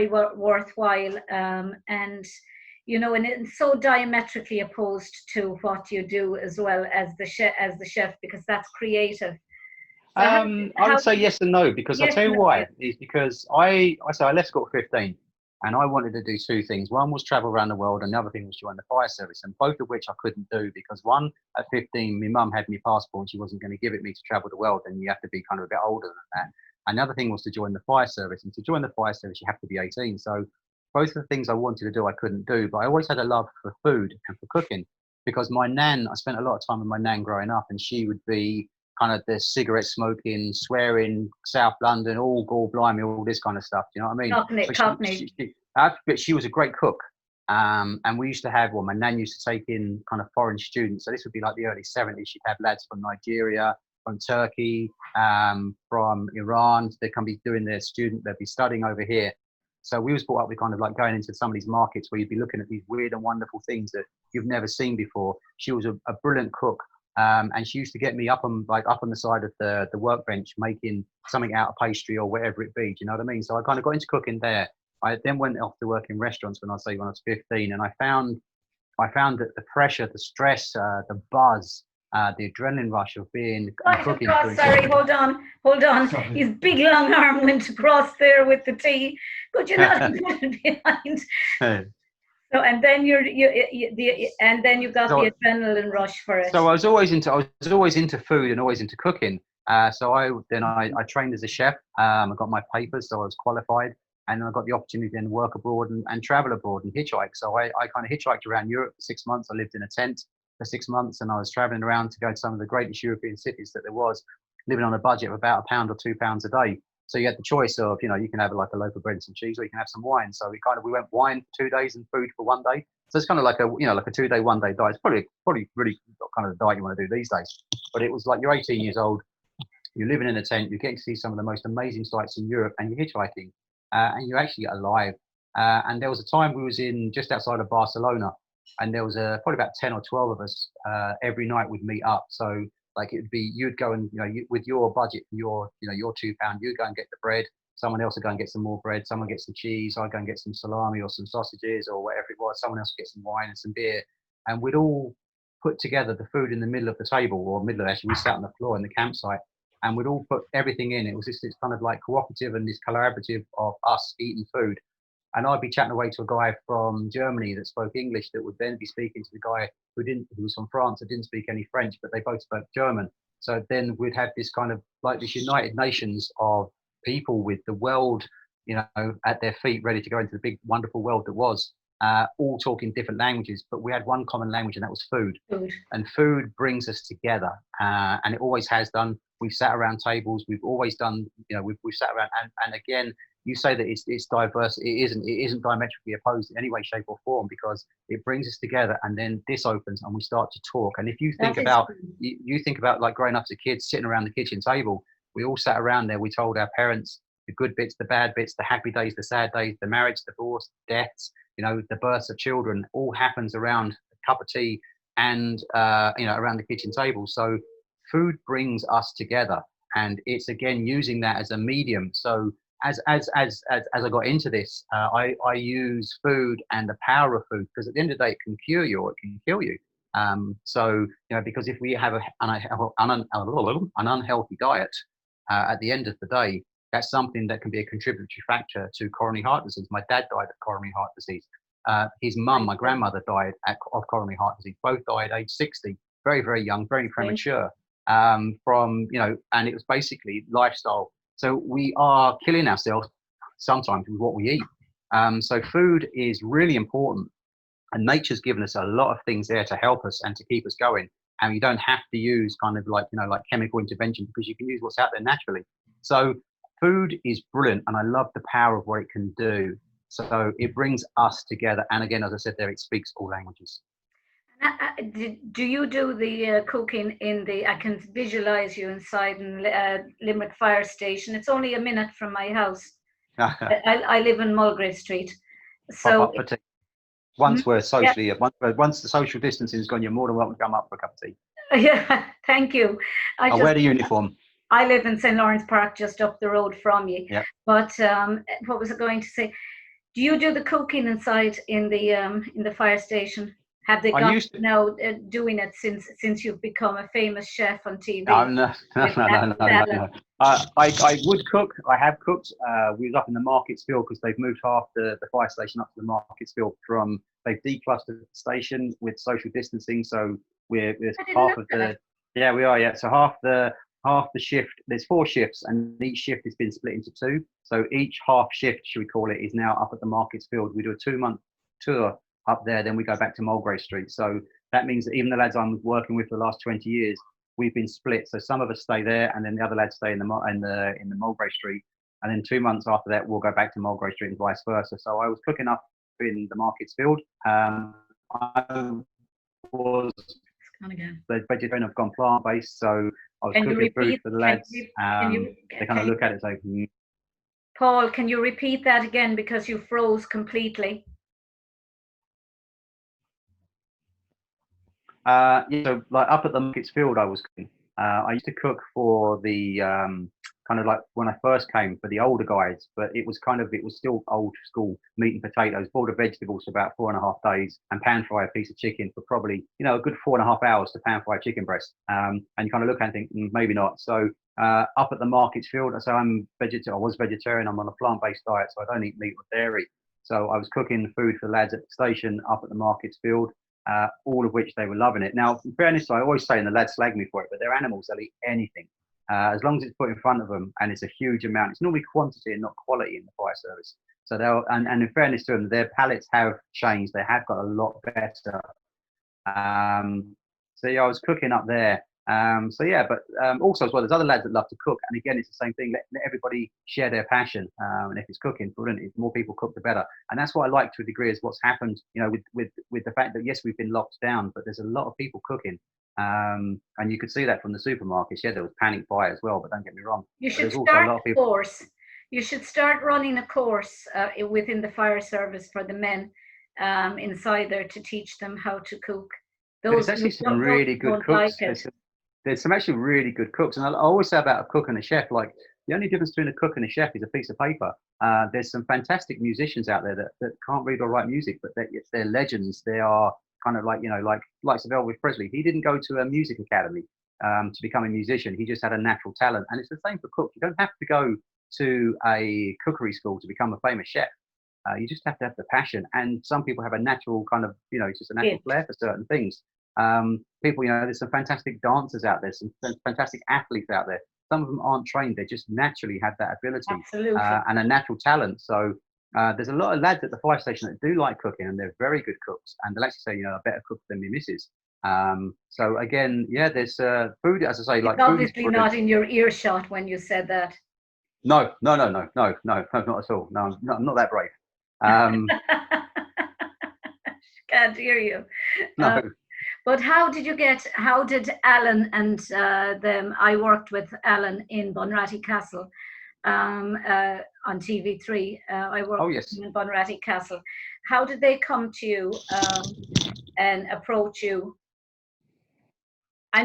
worthwhile. And you know, and it's so diametrically opposed to what you do as well as the chef, because that's creative. So I would say yes and no, because yes, I'll tell you why. Is because I left school at 15, and I wanted to do two things. One was travel around the world, and the other thing was join the fire service, and both of which I couldn't do because one, at 15, my mum had my passport and she wasn't going to give it me to travel the world, and you have to be kind of a bit older than that. And the other thing was to join the fire service, and to join the fire service you have to be 18. So both of the things I wanted to do I couldn't do, but I always had a love for food and for cooking, because my nan, I spent a lot of time with my nan growing up, and she would be kind of the cigarette smoking, swearing, South London, all gore blimey, all this kind of stuff. Do you know what I mean? Cockney. But she was a great cook. And we used to have, well, my nan used to take in kind of foreign students. So this would be like the early 70s. She'd have lads from Nigeria, from Turkey, from Iran. They'd come be doing their student, they'd be studying over here. So we was brought up with kind of like going into some of these markets where you'd be looking at these weird and wonderful things that you've never seen before. She was a brilliant cook. And she used to get me up on the side of the workbench making something out of pastry or whatever it be. Do you know what I mean? So I kind of got into cooking there. I then went off to work in restaurants when I was 15, and I found that the pressure, the stress, the buzz, the adrenaline rush of being cooking. Sorry, hold on. Sorry. His big long arm went across there with the tea. Could you not put it behind? So, and then you got the adrenaline rush for it. So I was always into food and always into cooking. So I trained as a chef. I got my papers, so I was qualified, and then I got the opportunity to then work abroad and travel abroad and hitchhike. So I kind of hitchhiked around Europe for 6 months. I lived in a tent for 6 months, and I was traveling around to go to some of the greatest European cities that there was, living on a budget of about £1 or £2 a day. So you had the choice of, you know, you can have like a loaf of bread and some cheese, or you can have some wine. So we went wine for 2 days and food for 1 day. So it's kind of like a 2-day, 1 day diet. It's probably really kind of the diet you want to do these days. But it was like you're 18 years old, you're living in a tent, you're getting to see some of the most amazing sights in Europe, and you're hitchhiking, and you're actually alive. And there was a time we was in just outside of Barcelona, and there was probably about 10 or 12 of us. Every night we'd meet up. So like it would be, you'd go and, with your budget, your £2, you'd go and get the bread. Someone else would go and get some more bread. Someone gets some cheese. I'd go and get some salami or some sausages or whatever it was. Someone else would get some wine and some beer. And we'd all put together the food in the middle of the table, or actually we sat on the floor in the campsite, and we'd all put everything in. It was this kind of like cooperative and this collaborative of us eating food. And I'd be chatting away to a guy from Germany that spoke English, that would then be speaking to the guy who was from France, that didn't speak any French, but they both spoke German. So then we'd have this kind of like this United Nations of people with the world, at their feet, ready to go into the big, wonderful world that was, all talking different languages, but we had one common language, and that was food. And food brings us together, and it always has done. We've sat around tables. We've always done, we've sat around, and again, you say that it's diverse. It isn't diametrically opposed in any way, shape, or form, because it brings us together, and then this opens and we start to talk. And if you think you think about like growing up as a kid, sitting around the kitchen table, we all sat around there. We told our parents the good bits, the bad bits, the happy days, the sad days, the marriage, divorce, deaths, the births of children. All happens around a cup of tea and around the kitchen table. So food brings us together, and it's again using that as a medium. So as I got into this, I use food and the power of food, because at the end of the day, it can cure you or it can kill you. So, because if we have an unhealthy diet, at the end of the day, that's something that can be a contributory factor to coronary heart disease. My dad died of coronary heart disease. His mum, my grandmother, died of coronary heart disease. Both died age 60, very, very young, very premature. From, and it was basically lifestyle. So we are killing ourselves sometimes with what we eat. So food is really important, and nature's given us a lot of things there to help us and to keep us going. And you don't have to use kind of like chemical intervention, because you can use what's out there naturally. So food is brilliant, and I love the power of what it can do. So it brings us together. And again, as I said there, it speaks all languages. Do you do the cooking in the? I can visualize you inside Limerick fire station. It's only a minute from my house. I live in Mulgrave Street. So once we're socially, once the social distancing is gone, you're more than welcome to come up for a cup of tea. Yeah, thank you. I'll wear the uniform. I live in St. Lawrence Park, just up the road from you. Yeah. But what was I going to say? Do you do the cooking inside in the fire station? Have they got now doing it since you've become a famous chef on TV? No. I would cook. I have cooked. We was up in the Marketsfield, because they've moved half the fire station up to the Marketsfield they've declustered the station with social distancing. So we're half of the. Yeah, we are. Yeah, so half the shift. There's 4 shifts, and each shift has been split into 2. So each half shift, should we call it, is now up at the Marketsfield. We do a 2-month tour up there, then we go back to Mulgrave Street. So that means that even the lads I'm working with for the last 20 years, we've been split. So some of us stay there, and then the other lads stay in the Mulgrave Street. And then 2 months after that, we'll go back to Mulgrave Street and vice versa. So I was cooking up in the Marketsfield. I was the vegetarian have gone plant-based, so I was cooking food for the lads. They kind of look at it like, Paul, can you repeat that again, because you froze completely? So like up at the Marketsfield, I was cooking. I used to cook for the kind of like when I first came, for the older guys, but it was still old school meat and potatoes, boiled of vegetables for about 4.5 days, and pan fry a piece of chicken for probably a good 4.5 hours to pan fry a chicken breast. And you kind of look at it and think maybe not. So up at the Marketsfield, so I was vegetarian. I'm on a plant-based diet, so I don't eat meat or dairy. So I was cooking food for the lads at the station up at the Marketsfield. All of which they were loving it. Now, in fairness, I always say, and the lads slag me for it, but they're animals, they'll eat anything. As long as it's put in front of them, and it's a huge amount. It's normally quantity and not quality in the fire service. So and in fairness to them, their palates have changed. They have got a lot better. So yeah, I was cooking up there. But also as well, there's other lads that love to cook, and again, it's the same thing. Let everybody share their passion, and if it's cooking, brilliant. If more people cook, the better. And that's what I like to a degree, is what's happened, with the fact that yes, we've been locked down, but there's a lot of people cooking, and you could see that from the supermarkets. Yeah, there was panic buy as well, but don't get me wrong. You should start a course. You should start running a course within the fire service for the men inside there, to teach them how to cook. There's actually some really good cooks. There's some actually really good cooks. And I always say about a cook and a chef, like the only difference between a cook and a chef is a piece of paper. There's some fantastic musicians out there that can't read or write music, but they're legends. They are kind of like Elvis Presley. He didn't go to a music academy to become a musician. He just had a natural talent. And it's the same for cooks. You don't have to go to a cookery school to become a famous chef. You just have to have the passion. And some people have a natural kind of, just a natural flair for certain things. People, there's some fantastic dancers out there, some fantastic athletes out there. Some of them aren't trained; they just naturally have that ability and a natural talent. So there's a lot of lads at the fire station that do like cooking, and they're very good cooks. And they'll actually say, a better cook than my missus. So again, yeah, there's food, as I say, it's like obviously not in your earshot when you said that. No, not at all. No, I'm not that brave. Can't hear you. No. But how did Alan and them? I worked with Alan in Bunratty Castle on TV3. I worked in Bunratty Castle. How did they come to you and approach you? I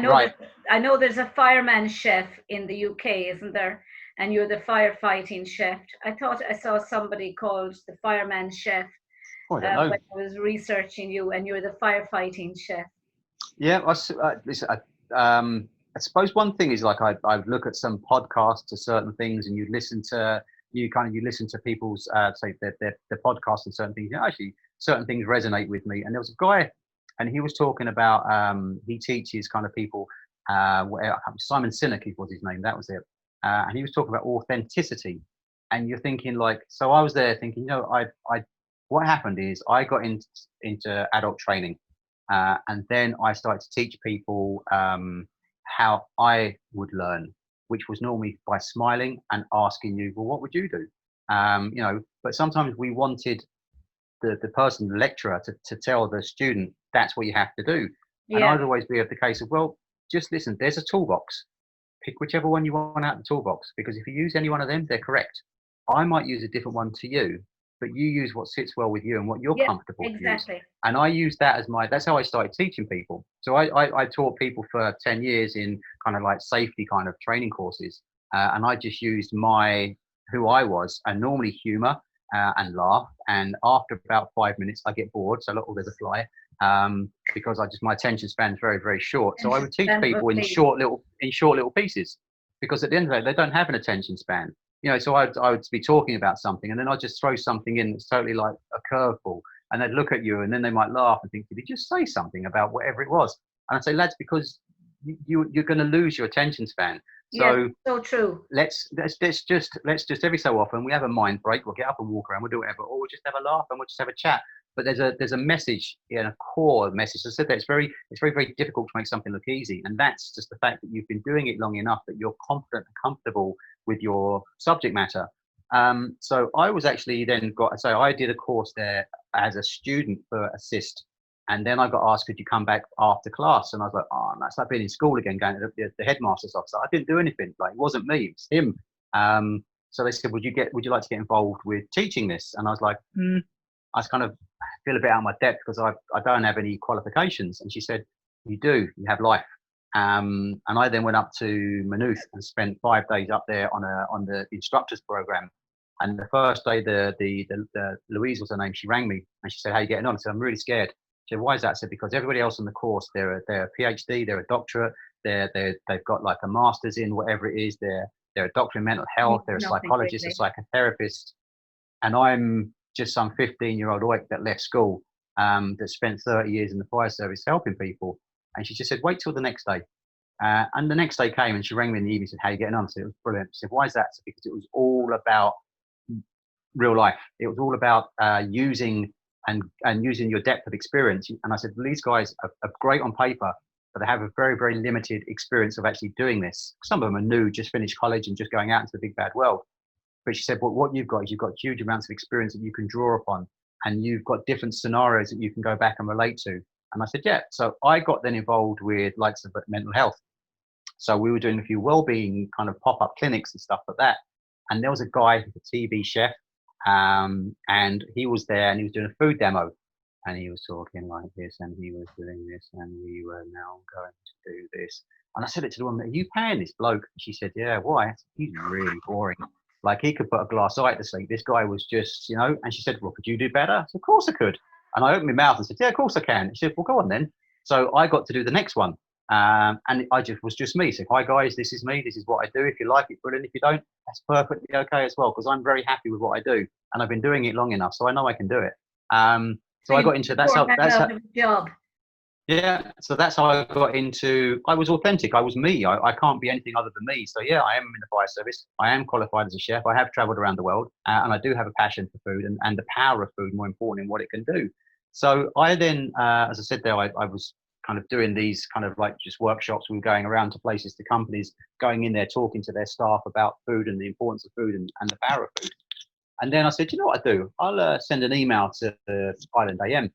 know there's a fireman chef in the UK, isn't there? and you're the firefighting chef. I thought I saw somebody called the fireman chef Oh, I don't know. when I was researching you, and you're the firefighting chef. Yeah, listen, I suppose one thing is like I look at some podcasts to certain things, and you listen to people's say their podcasts and certain things. You know, actually, certain things resonate with me. And there was a guy, and he was talking about he teaches kind of people. Simon Sinek was his name. That was it. And he was talking about authenticity. And you're thinking like, so I was there thinking, you know, I what happened is I got into adult training. And then I started to teach people how I would learn, which was normally by smiling and asking you, well, what would you do? You know, but sometimes we wanted the person, the lecturer, to tell the student that's what you have to do. And I'd always be of the case of, well, just listen, there's a toolbox. Pick whichever one you want out of the toolbox, because if you use any one of them, they're correct. I might use a different one to you, but you use what sits well with you and what you're comfortable to use. And I use that as that's how I started teaching people. So I taught people for 10 years in kind of like safety kind of training courses. And I just used who I was, and normally humor and laugh. And after about 5 minutes, I get bored. So look, oh, there's a fly. Because my attention span is very, very short. So I would teach people in short little pieces, because at the end of the day, they don't have an attention span. You know, so I would be talking about something, and then I'd just throw something in that's totally like a curveball, and they'd look at you, and then they might laugh and think, did he just say something about whatever it was? And I'd say, lads, because you're going to lose your attention span. So so true. Let's just every so often we have a mind break. We'll get up and walk around. We'll do whatever, or we'll just have a laugh and we'll just have a chat. But there's a message, a core message. As I said that it's very, very difficult to make something look easy, and that's just the fact that you've been doing it long enough that you're confident and comfortable with your subject matter. So I was actually I did a course there as a student for assist, and then I got asked, could you come back after class? And I was like, oh, that's like being in school again, going to the headmaster's office. I didn't do anything. Like, it wasn't me, it was him. So they said, would you like to get involved with teaching this? And I was like, I was kind of feel a bit out of my depth because I don't have any qualifications. And she said, you do, you have life. And I then went up to Maynooth and spent 5 days up there on the instructors program. And the first day, the Louise was her name. She rang me and she said, how you getting on? I said, I'm really scared. She said, why is that? I said, because everybody else on the course, they're a PhD, they're a doctorate, they've got like a master's in whatever it is. They're a doctor in mental health. They're a psychologist, a psychotherapist, and I'm just some 15-year-old oik that left school, that spent 30 years in the fire service helping people. And she just said, wait till the next day. And the next day came and she rang me in the evening and said, how are you getting on? I said, it was brilliant. She said, why is that? I said, because it was all about real life. It was all about using your depth of experience. And I said, well, these guys are great on paper, but they have a very, very limited experience of actually doing this. Some of them are new, just finished college and just going out into the big bad world. But she said, well, what you've got is you've got huge amounts of experience that you can draw upon, and you've got different scenarios that you can go back and relate to. And I said, yeah. So I got then involved with likes of mental health. So we were doing a few well-being kind of pop-up clinics and stuff like that. And there was a guy, a TV chef, and he was there and he was doing a food demo. And he was talking like this, and he was doing this, and we were now going to do this. And I said it to the woman, are you paying this bloke? And she said, yeah, why? I said, he's really boring. Like, he could put a glass eye to sleep. This guy was just, you know. And she said, well, could you do better? I said, of course I could. And I opened my mouth and said, yeah, of course I can. And she said, well, go on then. So I got to do the next one. And it was just me. So, hi guys, this is me. This is what I do. If you like it, brilliant. If you don't, that's perfectly okay as well, because I'm very happy with what I do. And I've been doing it long enough, so I know I can do it. So I got into that's how job. Yeah, so that's how I got into. I was authentic. I was me. I can't be anything other than me. So yeah, I am in the fire service. I am qualified as a chef. I have travelled around the world, and I do have a passion for food and the power of food, more important, in what it can do. So I then, as I said there, I was kind of doing these kind of like just workshops. We were going around to places, to companies, going in there, talking to their staff about food and the importance of food and the power of food. And then I said, you know what I do? I'll send an email to Island AM.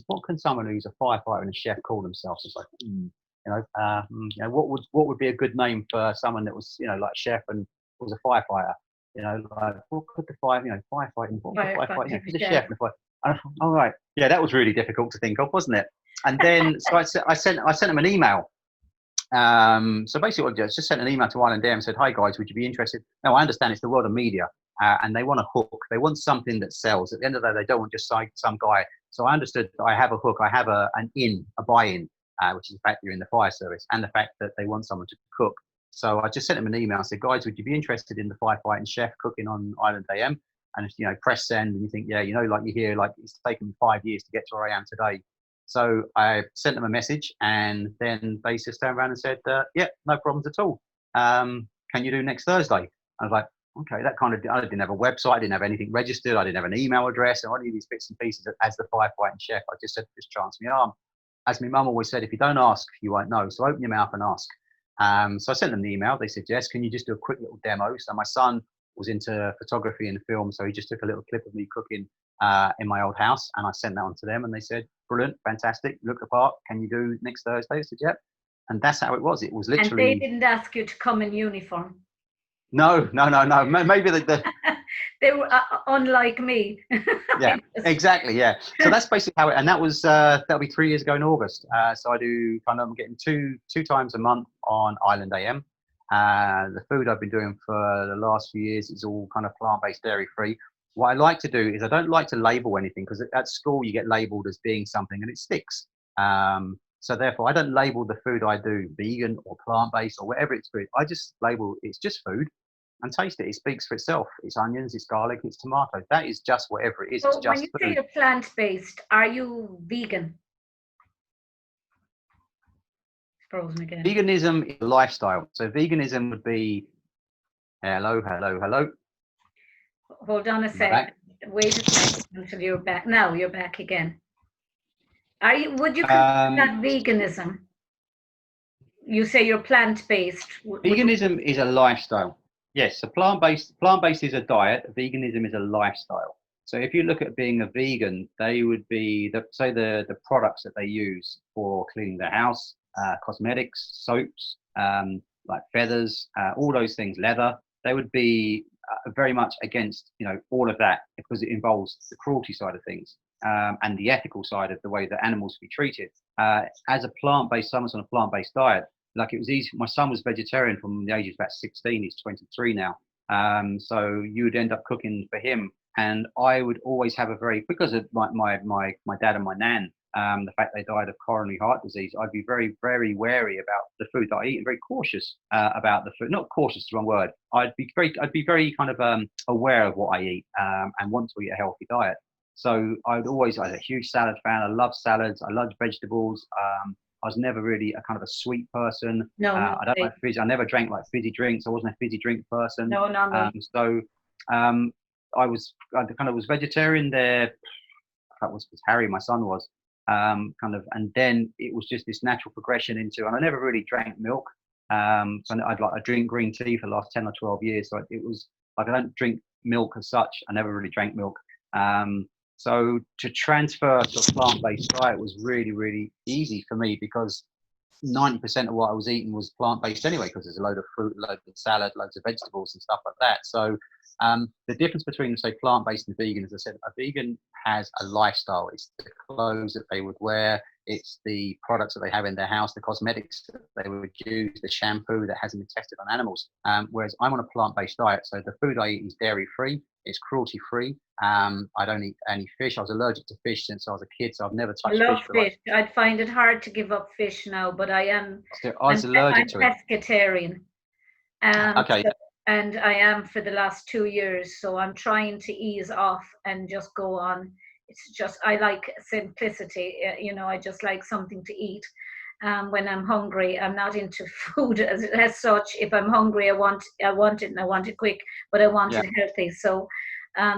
What can someone who's a firefighter and a chef call themselves? It's like, you know, what would be a good name for someone that was, you know, like a chef and was a firefighter? You know, like, what could the firefighting? Firefighting, he's a chef. And I thought, all right, yeah, that was really difficult to think of, wasn't it? And then so I sent them an email, So basically, what I did is just sent an email to Island Air and said, "Hi guys, would you be interested?" Now I understand it's the world of media, and they want a hook. They want something that sells. At the end of the day, they don't want just some guy. So I understood that I have a hook. I have a buy-in, which is the fact you're in the fire service, and the fact that they want someone to cook. So I just sent them an email and said, "Guys, would you be interested in the firefighting chef cooking on Island AM?" And press send, and you think, yeah, like you hear, like it's taken me 5 years to get to where I am today. So I sent them a message, and then they just turned around and said, "Yeah, no problems at all. Can you do next Thursday?" I was like, "Okay." I didn't have a website, I didn't have anything registered, I didn't have an email address, and any of these bits and pieces. As the firefighting chef, I just said, "Just chance my arm." As my mum always said, if you don't ask, you won't know. So open your mouth and ask. So I sent them the email. They said, "Yes, can you just do a quick little demo?" So my son was into photography and film, so he just took a little clip of me cooking in my old house, and I sent that on to them, and they said, "Brilliant, fantastic, look the part. Can you do next Thursday?" I said, "Yep." And that's how it was. It was literally. And they didn't ask you to come in uniform. No. Maybe the they were unlike me. Yeah, exactly. Yeah. So that's basically how it. And that was that'll be 3 years ago in August. So I'm getting two times a month on Island AM. The food I've been doing for the last few years is all kind of plant-based, dairy-free. What I like to do is I don't like to label anything, because at school you get labeled as being something and it sticks. So therefore I don't label the food I do vegan or plant-based or whatever it's food. I just label it's just food, and taste it. It speaks for itself. It's onions, it's garlic, it's tomatoes. That is just whatever it is. So it's just when you food. say you're plant-based, are you vegan? Frozen again. Veganism is a lifestyle. So veganism would be hello. Hold on a second. Wait a second until you're back. Now you're back again. Would you consider that veganism? You say you're plant-based. Veganism is a lifestyle. Yes, so plant-based is a diet. Veganism is a lifestyle. So if you look at being a vegan, they would be the products that they use for cleaning their house, cosmetics, soaps, like feathers, all those things, leather. They would be very much against all of that, because it involves the cruelty side of things, and the ethical side of the way that animals be treated. As a plant-based, someone's on a plant-based diet, like it was easy. My son was vegetarian from the age of about 16. He's 23 now. So you would end up cooking for him, and I would always have because of my dad and my nan, the fact they died of coronary heart disease, I'd be very, very wary about the food that I eat, and very cautious about the food. Not cautious is the wrong word. I'd be very kind of aware of what I eat, and want to eat a healthy diet. So I was a huge salad fan. I love salads. I loved vegetables. I was never really a kind of a sweet person. No, I don't like fizzy. I never drank like fizzy drinks. I wasn't a fizzy drink person. No. So I kind of was vegetarian there. That was Harry, my son, was and then it was just this natural progression into, and I never really drank milk. So I drink green tea for the last 10 or 12 years. So it was like I don't drink milk as such. I never really drank milk. So to transfer to a plant-based diet was really, really easy for me, because 90% of what I was eating was plant-based anyway, because there's a load of fruit, loads of salad, loads of vegetables and stuff like that. So the difference between, say, plant-based and vegan, as I said, a vegan has a lifestyle. It's the clothes that they would wear, it's the products that they have in their house, the cosmetics that they would use, the shampoo that hasn't been tested on animals. Whereas I'm on a plant-based diet, so the food I eat is dairy-free, it's cruelty-free. I don't eat any fish. I was allergic to fish since I was a kid, so I've never touched fish. I love fish. I'd find it hard to give up fish now, but I'm allergic to it. I'm pescatarian. Okay. And I am for the last 2 years, so I'm trying to ease off and just go on. It's just, I like simplicity, I just like something to eat. When I'm hungry, I'm not into food as such. If I'm hungry, I want it, and I want it quick, but I want it healthy. So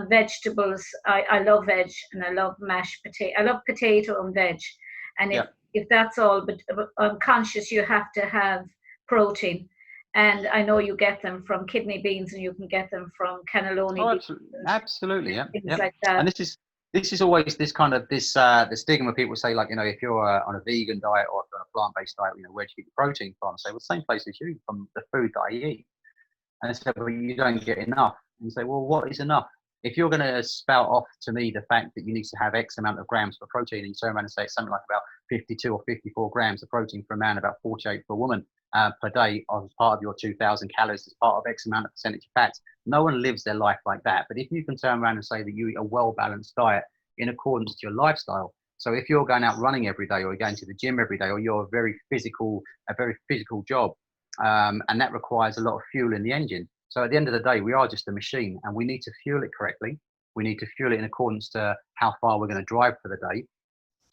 vegetables, I love veg, and I love mashed potato. I love potato and veg. And if that's all, but I'm conscious you have to have protein. And I know you get them from kidney beans, and you can get them from cannelloni. Oh, absolutely, yeah. Things like that. And this is always this kind of the stigma. People say, like, if you're on a vegan diet or on a plant-based diet, where do you get your protein from? I say, well, same place as you, from the food that I eat. And I said, well, you don't get enough. And you say, well, what is enough? If you're going to spout off to me the fact that you need to have X amount of grams for protein, and you turn around and say it's something like about 52 or 54 grams of protein for a man, about 48 for a woman, per day as part of your 2,000 calories as part of X amount of percentage of fats. No one lives their life like that. But if you can turn around and say that you eat a well-balanced diet in accordance to your lifestyle, so if you're going out running every day, or you're going to the gym every day, or you're a very physical job, and that requires a lot of fuel in the engine. So at the end of the day, we are just a machine, and we need to fuel it correctly. We need to fuel it in accordance to how far we're going to drive for the day.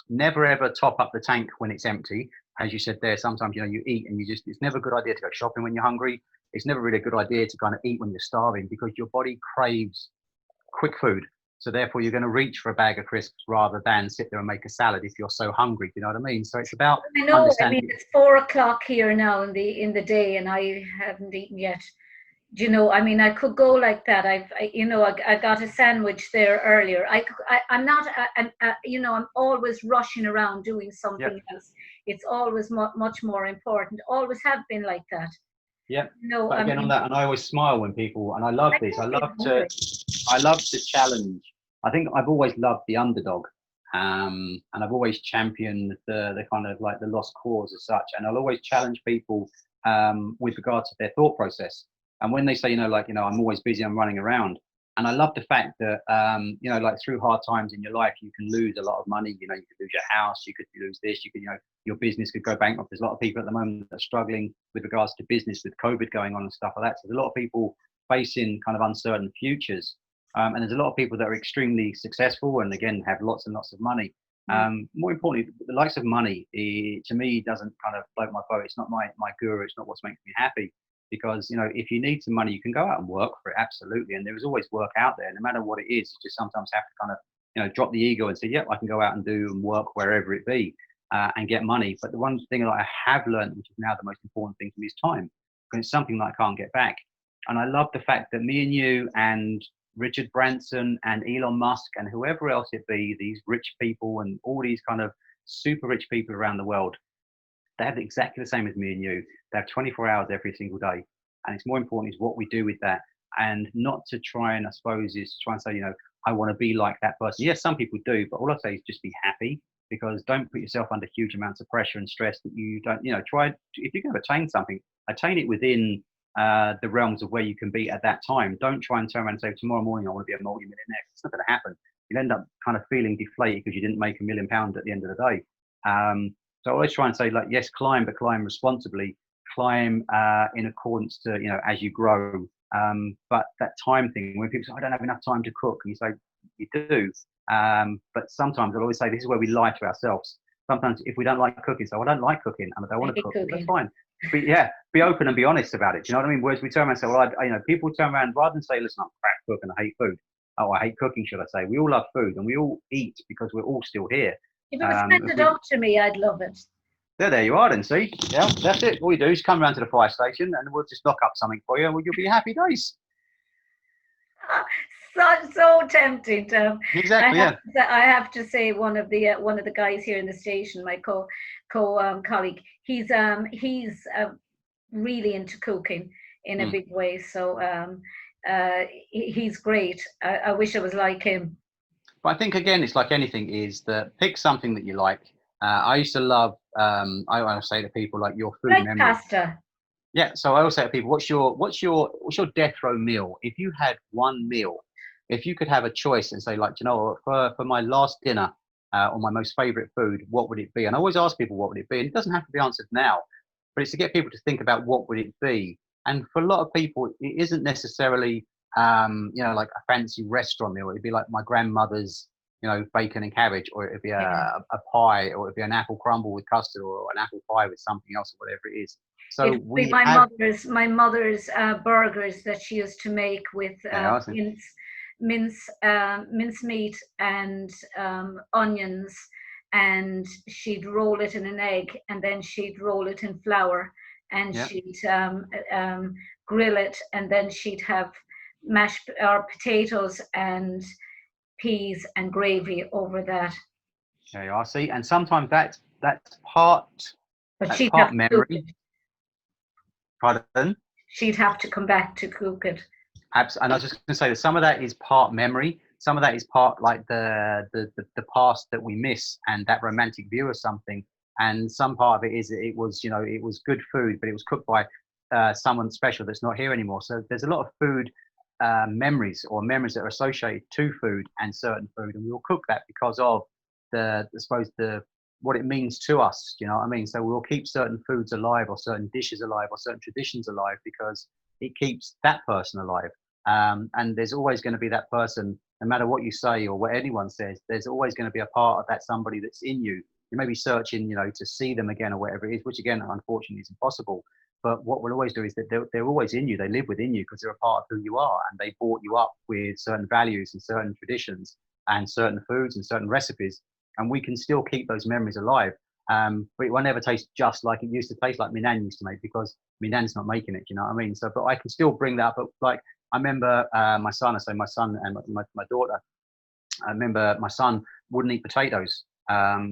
Never ever top up the tank when it's empty. As you said there, sometimes, you eat and it's never a good idea to go shopping when you're hungry. It's never really a good idea to kind of eat when you're starving, because your body craves quick food. So therefore you're going to reach for a bag of crisps rather than sit there and make a salad if you're so hungry. You know what I mean? So it's about understanding. It's 4 o'clock here now in the day, and I haven't eaten yet. I could go like that. I got a sandwich there earlier. I'm not, I'm always rushing around doing something else. It's always much more important. Always have been like that. Yeah. But again, on that, and I always smile when people, and I love this. I love to challenge. I think I've always loved the underdog, and I've always championed the kind of like the lost cause as such. And I'll always challenge people with regards to their thought process. And when they say, I'm always busy, I'm running around. And I love the fact that, like through hard times in your life, you can lose a lot of money. You could lose your house, you could lose this, you could, your business could go bankrupt. There's a lot of people at the moment that are struggling with regards to business with COVID going on and stuff like that. So there's a lot of people facing kind of uncertain futures. And there's a lot of people that are extremely successful and again, have lots and lots of money. More importantly, the likes of money, to me, doesn't kind of float my boat. It's not my guru. It's not what's making me happy. Because, if you need some money, you can go out and work for it. Absolutely. And there is always work out there, no matter what it is. You just sometimes have to kind of, drop the ego and say, I can go out and do and work wherever it be and get money. But the one thing that I have learned, which is now the most important thing to me, is time. Because it's something that I can't get back. And I love the fact that me and you and Richard Branson and Elon Musk and whoever else it be, these rich people and all these kind of super rich people around the world, they have exactly the same as me and you. They have 24 hours every single day. And it's more important is what we do with that, and not to try and, I suppose, is to try and say, I want to be like that person. Yes, some people do, but all I say is just be happy, because don't put yourself under huge amounts of pressure and stress that you don't, try, if you're going to attain something, attain it within the realms of where you can be at that time. Don't try and turn around and say, tomorrow morning I want to be a multi-millionaire. It's not going to happen. You'll end up kind of feeling deflated because you didn't make £1 million at the end of the day. So I always try and say, yes, climb, but climb responsibly. Climb in accordance to, as you grow. But that time thing, when people say, I don't have enough time to cook, and you say, you do. But sometimes I'll always say, this is where we lie to ourselves. Sometimes if we don't like cooking, so I don't like cooking and I don't want to cook, that's fine. But be open and be honest about it. Do you know what I mean? Whereas we turn around and say, well, people turn around rather than say, listen, I'm a crap cook and I hate food. Oh, I hate cooking, should I say? We all love food and we all eat because we're all still here. If it was handed up to me, I'd love it. There you are then, see? Yeah, that's it. All you do is come round to the fire station and we'll just knock up something for you and you'll be happy days. So tempting, Tom. Exactly, I have to say, one of the guys here in the station, my colleague, he's really into cooking in a big way. So he's great. I wish I was like him. But I think again, it's like anything, is that pick something that you like. I used to love. I want to say to people, like, your food memory. Pasta. Yeah, so I always say to people, what's your death row meal? If you had one meal, if you could have a choice and say, like, for my last dinner or my most favorite food, what would it be? And I always ask people, what would it be? And it doesn't have to be answered now, but it's to get people to think about what would it be. And for a lot of people, it isn't necessarily, like a fancy restaurant meal. It'd be like my grandmother's, bacon and cabbage, or it'd be a pie, or it'd be an apple crumble with custard, or an apple pie with something else, or whatever it is. So my mother's burgers that she used to make with mincemeat and onions, and she'd roll it in an egg, and then she'd roll it in flour, and she'd grill it, and then she'd have mashed potatoes and peas and gravy over that. There you are. See, and sometimes that's part memory. Pardon? She'd have to come back to cook it. Absolutely. And I was just going to say that some of that is part memory. Some of that is part like the past that we miss, and that romantic view of something. And some part of it is that it was, it was good food, but it was cooked by someone special that's not here anymore. So there's a lot of food memories, or memories that are associated to food and certain food, and we will cook that because of I suppose what it means to us. You know what I mean? So we'll keep certain foods alive, or certain dishes alive, or certain traditions alive, because it keeps that person alive. And there's always going to be that person, no matter what you say or what anyone says. There's always going to be a part of that somebody that's in you. You may be searching, to see them again or whatever it is, which again, unfortunately, is impossible. But what we'll always do is that they're always in you. They live within you because they're a part of who you are, and they brought you up with certain values and certain traditions and certain foods and certain recipes. And we can still keep those memories alive. But it will never taste just like it used to taste, like my nan used to make, because my nan's not making it. You know what I mean? So, but I can still bring that up. But like, I remember my son and my daughter. I remember my son wouldn't eat potatoes.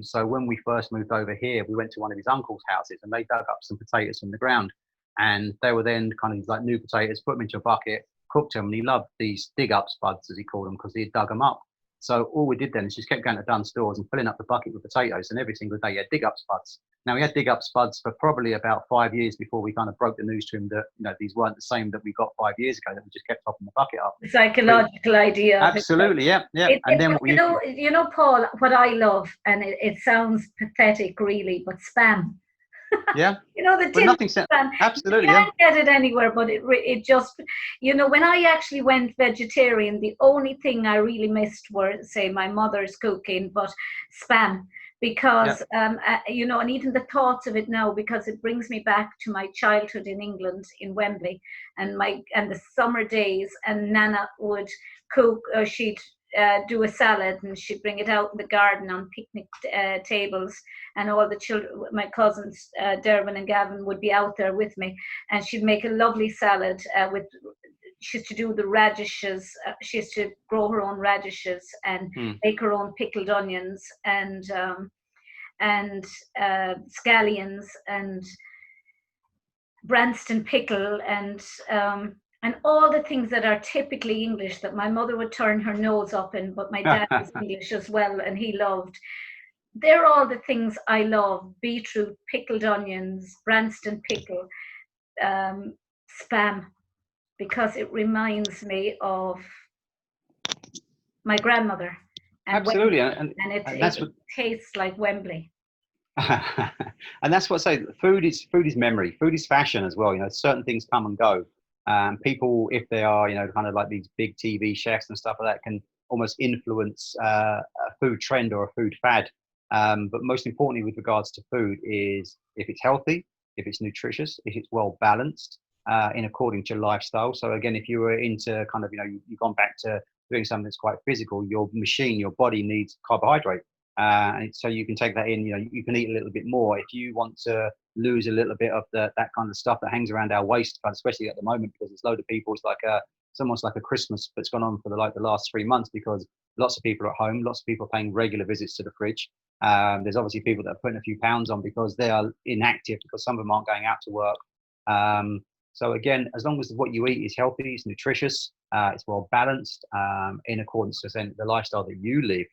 So when we first moved over here, we went to one of his uncle's houses, and they dug up some potatoes from the ground, and they were then kind of like new potatoes, put them into a bucket, cooked them, and he loved these dig up spuds, as he called them, because he had dug them up. So all we did then is just kept going to Dunn stores and filling up the bucket with potatoes, and every single day he had dig up spuds. Now, we had dig up spuds for probably about 5 years before we kind of broke the news to him that these weren't the same that we got 5 years ago, that we just kept topping the bucket up. Psychological idea. Absolutely, yeah. And then Paul, what I love, and it sounds pathetic really, but spam. Yeah. The tin nothing spam. Absolutely, You can't get it anywhere, but it just, when I actually went vegetarian, the only thing I really missed were, say, my mother's cooking, but spam. Because and even the thoughts of it now, because it brings me back to my childhood in England, in Wembley, and the summer days, and Nana would cook, or she'd do a salad, and she'd bring it out in the garden on picnic tables, and all the children, my cousins Derwin and Gavin, would be out there with me, and she'd make a lovely salad she used to do the radishes. She used to grow her own radishes and make her own pickled onions and scallions and Branston pickle and all the things that are typically English that my mother would turn her nose up in, but my dad was English as well, and he loved. They're all the things I love: beetroot, pickled onions, Branston pickle, spam, because it reminds me of my grandmother. And absolutely, Wembley, and it tastes like Wembley. And that's what I say. Food is memory. Food is fashion as well. Certain things come and go. People, if they are, kind of like these big TV chefs and stuff like that, can almost influence a food trend or a food fad. But most importantly, with regards to food, is if it's healthy, if it's nutritious, if it's well balanced, in according to your lifestyle. So again, if you were into kind of, you've gone back to doing something that's quite physical, your body needs carbohydrate. And so you can take that in, you can eat a little bit more. If you want to lose a little bit of that kind of stuff that hangs around our waist, especially at the moment, because there's a load of people, it's almost like a Christmas that's gone on for the last 3 months, because lots of people are at home, lots of people are paying regular visits to the fridge. There's obviously people that are putting a few pounds on because they are inactive, because some of them aren't going out to work. So again, as long as what you eat is healthy, it's nutritious, it's well balanced, in accordance to the lifestyle that you live.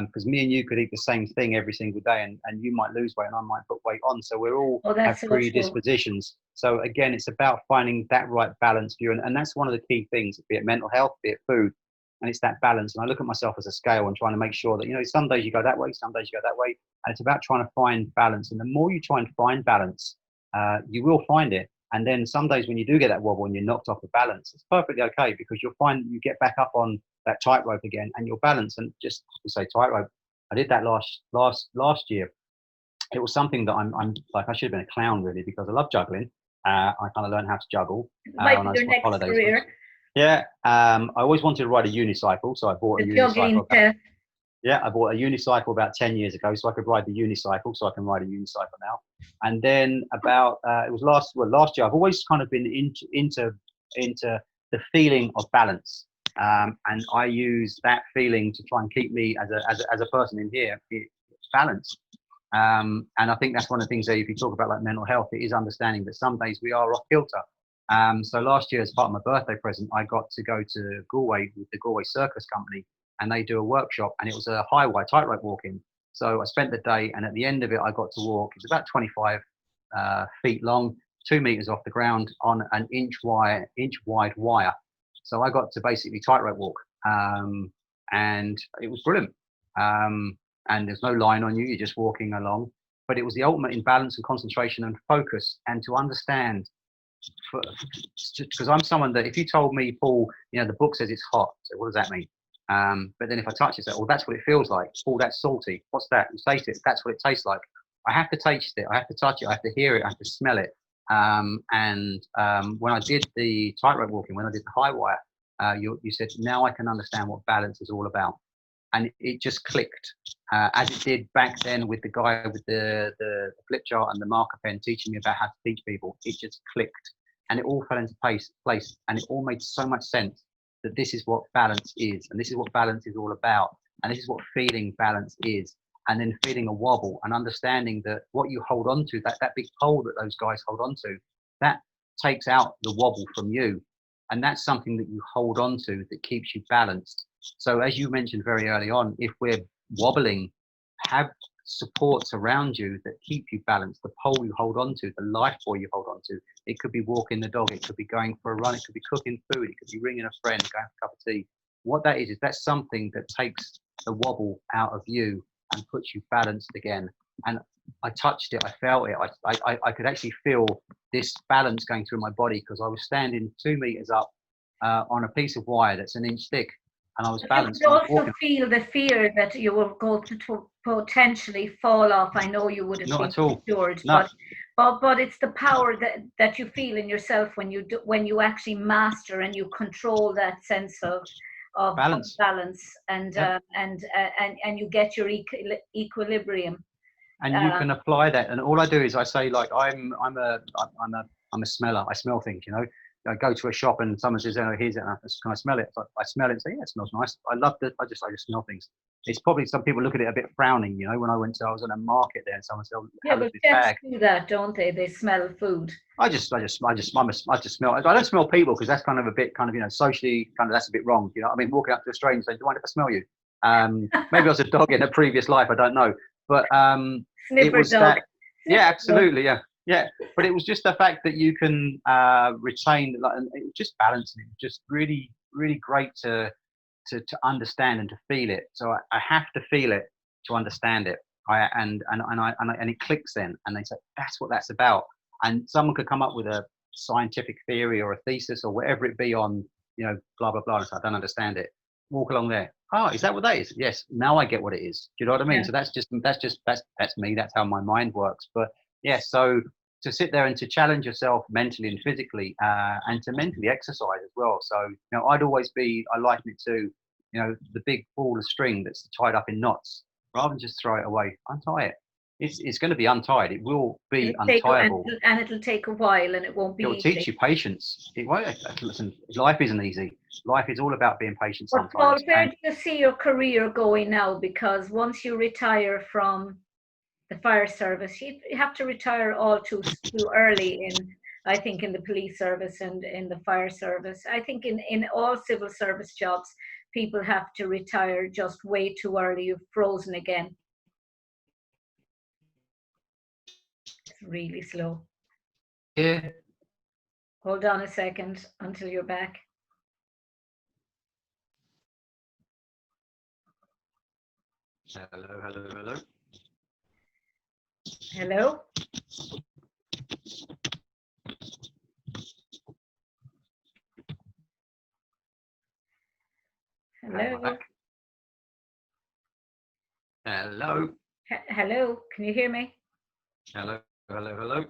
Because me and you could eat the same thing every single day, and you might lose weight and I might put weight on. So we're all have predispositions. So again, it's about finding that right balance for you. And that's one of the key things, be it mental health, be it food. And it's that balance. And I look at myself as a scale and trying to make sure that, some days you go that way, some days you go that way. And it's about trying to find balance. And the more you try and find balance, you will find it. And then some days when you do get that wobble and you're knocked off the balance, it's perfectly okay, because you'll find you get back up on that tightrope again and you'll balance. And just to say tightrope, I did that last year. It was something that I'm like, I should have been a clown really, because I love juggling. I kind of learned how to juggle when I was on holidays. Career. Yeah, I always wanted to ride a unicycle, so I bought a unicycle. Yeah, I bought a unicycle about 10 years ago, so I could ride the unicycle, so I can ride a unicycle now. And then about it was last year. I've always kind of been into the feeling of balance, and I use that feeling to try and keep me as a person in here balanced. And I think that's one of the things that if you talk about like mental health, it is understanding that some days we are off kilter. So last year, as part of my birthday present, I got to go to Galway with the Galway Circus Company, and they do a workshop, and it was a high wire tightrope walking. So I spent the day, and at the end of it, I got to walk. It was about 25 feet long, 2 meters off the ground on an inch wide wire. So I got to basically tightrope walk, and it was brilliant. And there's no line on you; you're just walking along. But it was the ultimate in balance and concentration and focus, and to understand. Because I'm someone that if you told me, Paul, the book says it's hot, so what does that mean? But then if I touch it, well, that's what it feels like. Paul, that's salty. What's that? You taste it. That's what it tastes like. I have to taste it. I have to touch it. I have to hear it. I have to smell it. When I did the tightrope walking, when I did the high wire, you said, now I can understand what balance is all about. And it just clicked, as it did back then with the guy with the flip chart and the marker pen teaching me about how to teach people. It just clicked, and it all fell into place, and it all made so much sense that this is what balance is, and this is what balance is all about, and this is what feeling balance is. And then feeling a wobble and understanding that what you hold on to, that big pole that those guys hold on to, that takes out the wobble from you. And that's something that you hold on to that keeps you balanced. So as you mentioned very early on, if we're wobbling, have supports around you that keep you balanced. The pole you hold on to, the life buoy you hold on to. It could be walking the dog, it could be going for a run, it could be cooking food, it could be ringing a friend, going for a cup of tea. What that is that's something that takes the wobble out of you and puts you balanced again. And I touched it, I felt it, I could actually feel this balance going through my body because I was standing 2 meters up on a piece of wire that's an inch thick, and I was balanced. You could also feel the fear that you were going to potentially fall off. I know you would have not been at all. secured, No. but it's the power that you feel in yourself when you actually master and you control that sense of balance and yeah. and you get your equilibrium. And you can apply that. And all I do is I say, like, I'm a smeller. I smell things, I go to a shop and someone says, oh, here's it. And can I smell it? So I smell it and say, yeah, it smells nice. I love it. I just smell things. It's probably some people look at it a bit frowning, when I was in a market there and someone said, yeah, but chefs do that, don't they? They smell food. I just smell. I don't smell people because that's kind of a bit socially that's a bit wrong. I mean, walking up to a stranger and saying, do you mind if I smell you? Maybe I was a dog in a previous life. I don't know. But it was dog. That. Yeah, absolutely. Yeah. But it was just the fact that you can retain, and it was just balancing. It was just really, really great to understand and to feel it. So I have to feel it to understand it. And it clicks then, and they say that's what that's about. And someone could come up with a scientific theory or a thesis or whatever it be on, blah blah blah. So I don't understand it. Walk along there. Oh, is that what that is? Yes. Now I get what it is. Do you know what I mean? Yeah. So that's me. That's how my mind works. But yeah, so to sit there and to challenge yourself mentally and physically, and to mentally exercise as well. So I liken it to the big ball of string that's tied up in knots. Rather than just throw it away, untie it. It's going to be untied. It will be untieable. And it'll take a while, and it won't be It'll easy. teach you patience. It won't. Listen, life isn't easy. Life is all about being patient sometimes. But Paul, where do you see your career going now? Because once you retire from the fire service, you have to retire all too early I think in the police service and in the fire service. I think in all civil service jobs, people have to retire just way too early. You've frozen again. It's really slow. Yeah. Hold on a second until you're back. Hello. Hello? Hello? Hello. Hello, can you hear me? Hello. I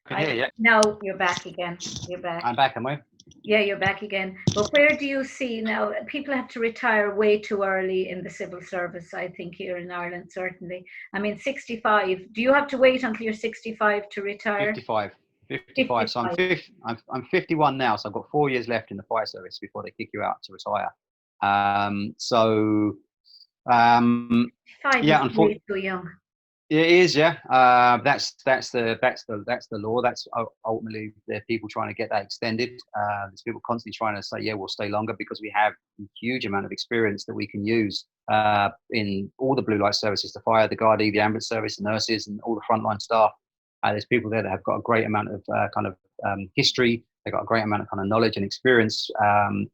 can hear you. Now you're back again. You're back. I'm back, am I? Yeah, you're back again. But where do you see now, people have to retire way too early in the civil service, I think, here in Ireland, certainly. I mean, 65. Do you have to wait until you're 65 to retire? 55. So I'm 51 now, so I've got 4 years left in the fire service before they kick you out to retire. Yeah, unfortunately, too young. It is, yeah. That's the law. That's ultimately the people trying to get that extended. There's people constantly trying to say, yeah, we'll stay longer because we have a huge amount of experience that we can use in all the blue light services, the fire, the Gardaí, the ambulance service, the nurses, and all the frontline staff. There's people there that have got a great amount of history. They've got a great amount of kind of knowledge and experience.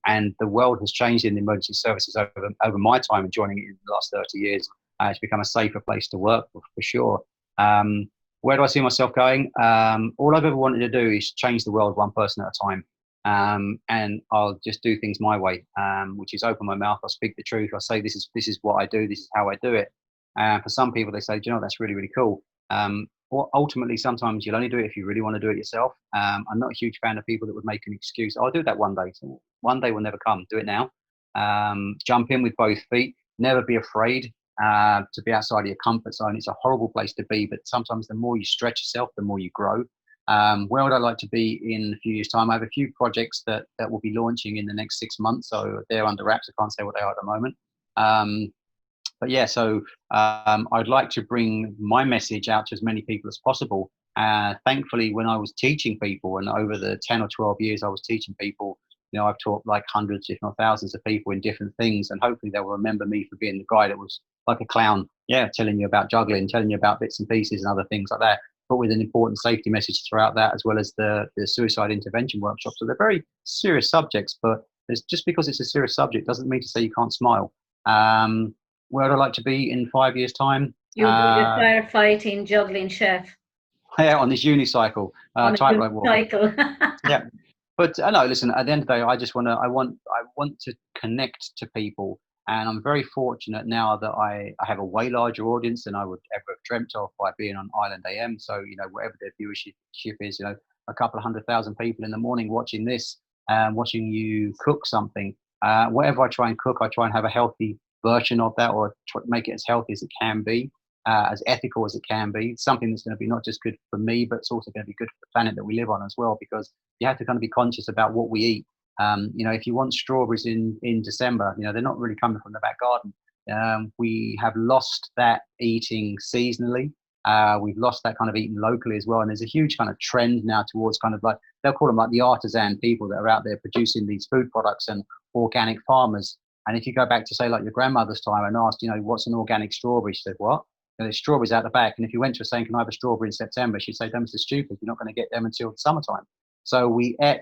And the world has changed in the emergency services over my time and joining it in the last 30 years. It's become a safer place to work for sure. Where do I see myself going? All I've ever wanted to do is change the world one person at a time. And I'll just do things my way, which is open my mouth. I'll speak the truth. I'll say, this is what I do. This is how I do it. For some people, they say, do you know, that's really, really cool. Or ultimately, sometimes you'll only do it if you really want to do it yourself. I'm not a huge fan of people that would make an excuse. I'll do that one day. So one day will never come. Do it now. Jump in with both feet. Never be afraid to be outside of your comfort zone. It's a horrible place to be, but sometimes the more you stretch yourself, the more you grow. Where would I like to be in a few years' time? I have a few projects that will be launching in the next 6 months, so they're under wraps. I can't say what they are at the moment. But yeah, so I'd like to bring my message out to as many people as possible. Thankfully, when I was teaching people, and over the 10 or 12 years I was teaching people, I've taught like hundreds, if not thousands of people in different things, and hopefully they will remember me for being the guy that was like a clown, telling you about juggling, telling you about bits and pieces and other things like that, but with an important safety message throughout that, as well as the suicide intervention workshops. So they're very serious subjects, but just because it's a serious subject doesn't mean to say you can't smile. Where would I like to be in 5 years' time? You'll be the firefighting, juggling chef. Yeah, on this unicycle, tightrope walking. Cycle. Yeah, but no, listen. At the end of the day, I want to connect to people, and I'm very fortunate now that I have a way larger audience than I would ever have dreamt of by being on Island AM. So whatever their viewership is, a couple of 100,000 people in the morning watching this, watching you cook something. Whatever I try and cook, I try and have a healthy version of that, or make it as healthy as it can be. As ethical as it can be, something that's going to be not just good for me, but it's also going to be good for the planet that we live on as well, because you have to kind of be conscious about what we eat. If you want strawberries in December, they're not really coming from the back garden. We have lost that eating seasonally. We've lost that kind of eating locally as well. And there's a huge kind of trend now towards kind of like, they'll call them like the artisan people that are out there producing these food products and organic farmers. And if you go back to say like your grandmother's time and asked, what's an organic strawberry? She said, what? There's strawberries out the back, and if you went to her saying, can I have a strawberry in September, she'd say, don't be stupid, you're not going to get them until the summertime. So we ate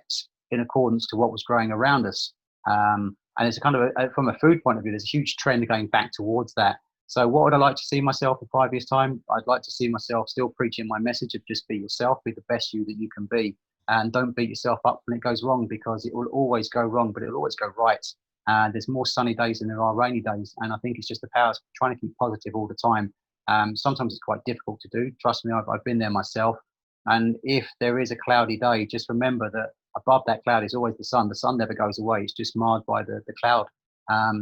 in accordance to what was growing around us, and it's a kind of from a food point of view, there's a huge trend going back towards that. So what would I like to see myself in 5 years' time? I'd like to see myself still preaching my message of just be yourself, be the best you that you can be, and don't beat yourself up when it goes wrong, because it will always go wrong, but it'll always go right. There's more sunny days than there are rainy days, and I think it's just the power of trying to keep positive all the time. Sometimes it's quite difficult to do. Trust me, I've been there myself. And if there is a cloudy day, just remember that above that cloud is always the sun. The sun never goes away. It's just marred by the cloud.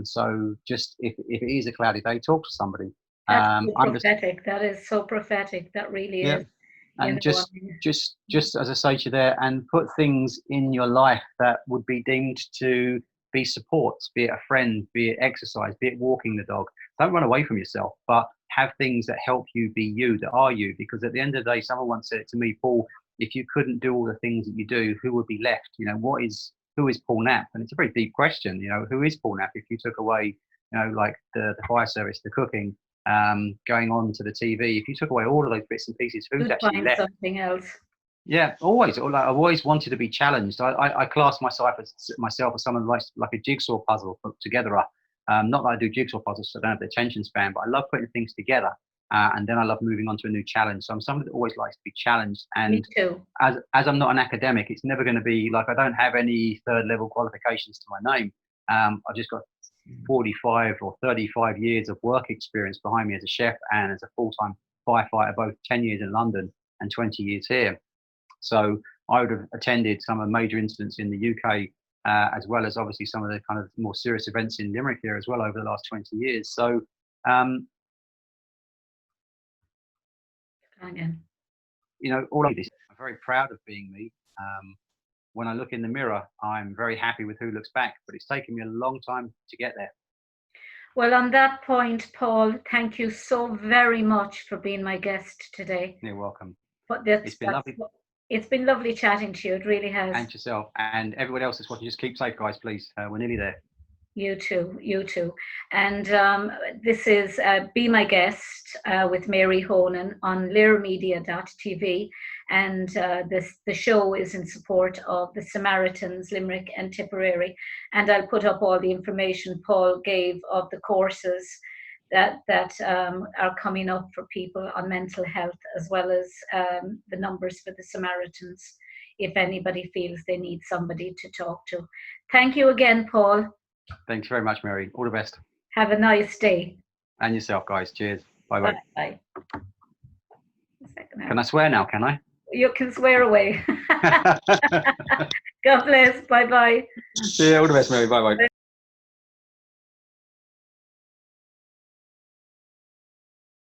So just if it is a cloudy day, talk to somebody. That's so prophetic. That is so prophetic. That really is. And just as I say to you there, and put things in your life that would be deemed to be support, be it a friend, be it exercise, be it walking the dog. Don't run away from yourself, but have things that help you be you, that are you. Because at the end of the day, someone once said it to me, Paul, if you couldn't do all the things that you do, who would be left? Who is Paul Knapp? And it's a very deep question. Who is Paul Knapp? If you took away, like the fire service, the cooking, going on to the TV, if you took away all of those bits and pieces, who's actually left? Something else. Yeah, always. I've always wanted to be challenged. I class myself as someone like a jigsaw puzzle put together. Not that I do jigsaw puzzles, so I don't have the attention span, but I love putting things together. And then I love moving on to a new challenge. So I'm someone that always likes to be challenged. And me too. As I'm not an academic, it's never going to be like, I don't have any third level qualifications to my name. I've just got 45 or 35 years of work experience behind me as a chef and as a full-time firefighter, both 10 years in London and 20 years here. So I would have attended some of the major incidents in the UK, as well as obviously some of the kind of more serious events in Limerick here as well over the last 20 years. So, all of this, I'm very proud of being me. When I look in the mirror, I'm very happy with who looks back, but it's taken me a long time to get there. Well, on that point, Paul, thank you so very much for being my guest today. You're welcome. But It's been lovely. It's been lovely chatting to you. It really has. And yourself, and everybody else that's watching. Just keep safe, guys, please. We're nearly there. You too, you too. And this is Be My Guest with Mary Honan on lirmedia.tv. And the show is in support of the Samaritans, Limerick and Tipperary. And I'll put up all the information Paul gave of the courses that are coming up for people on mental health, as well as the numbers for the Samaritans, if anybody feels they need somebody to talk to. Thank you again, Paul. Thanks very much, Mary. All the best. Have a nice day. And yourself, guys. Cheers. Bye-bye. Bye. Can I swear now, can I? You can swear away. God bless. Bye-bye. Yeah, all the best, Mary. Bye-bye.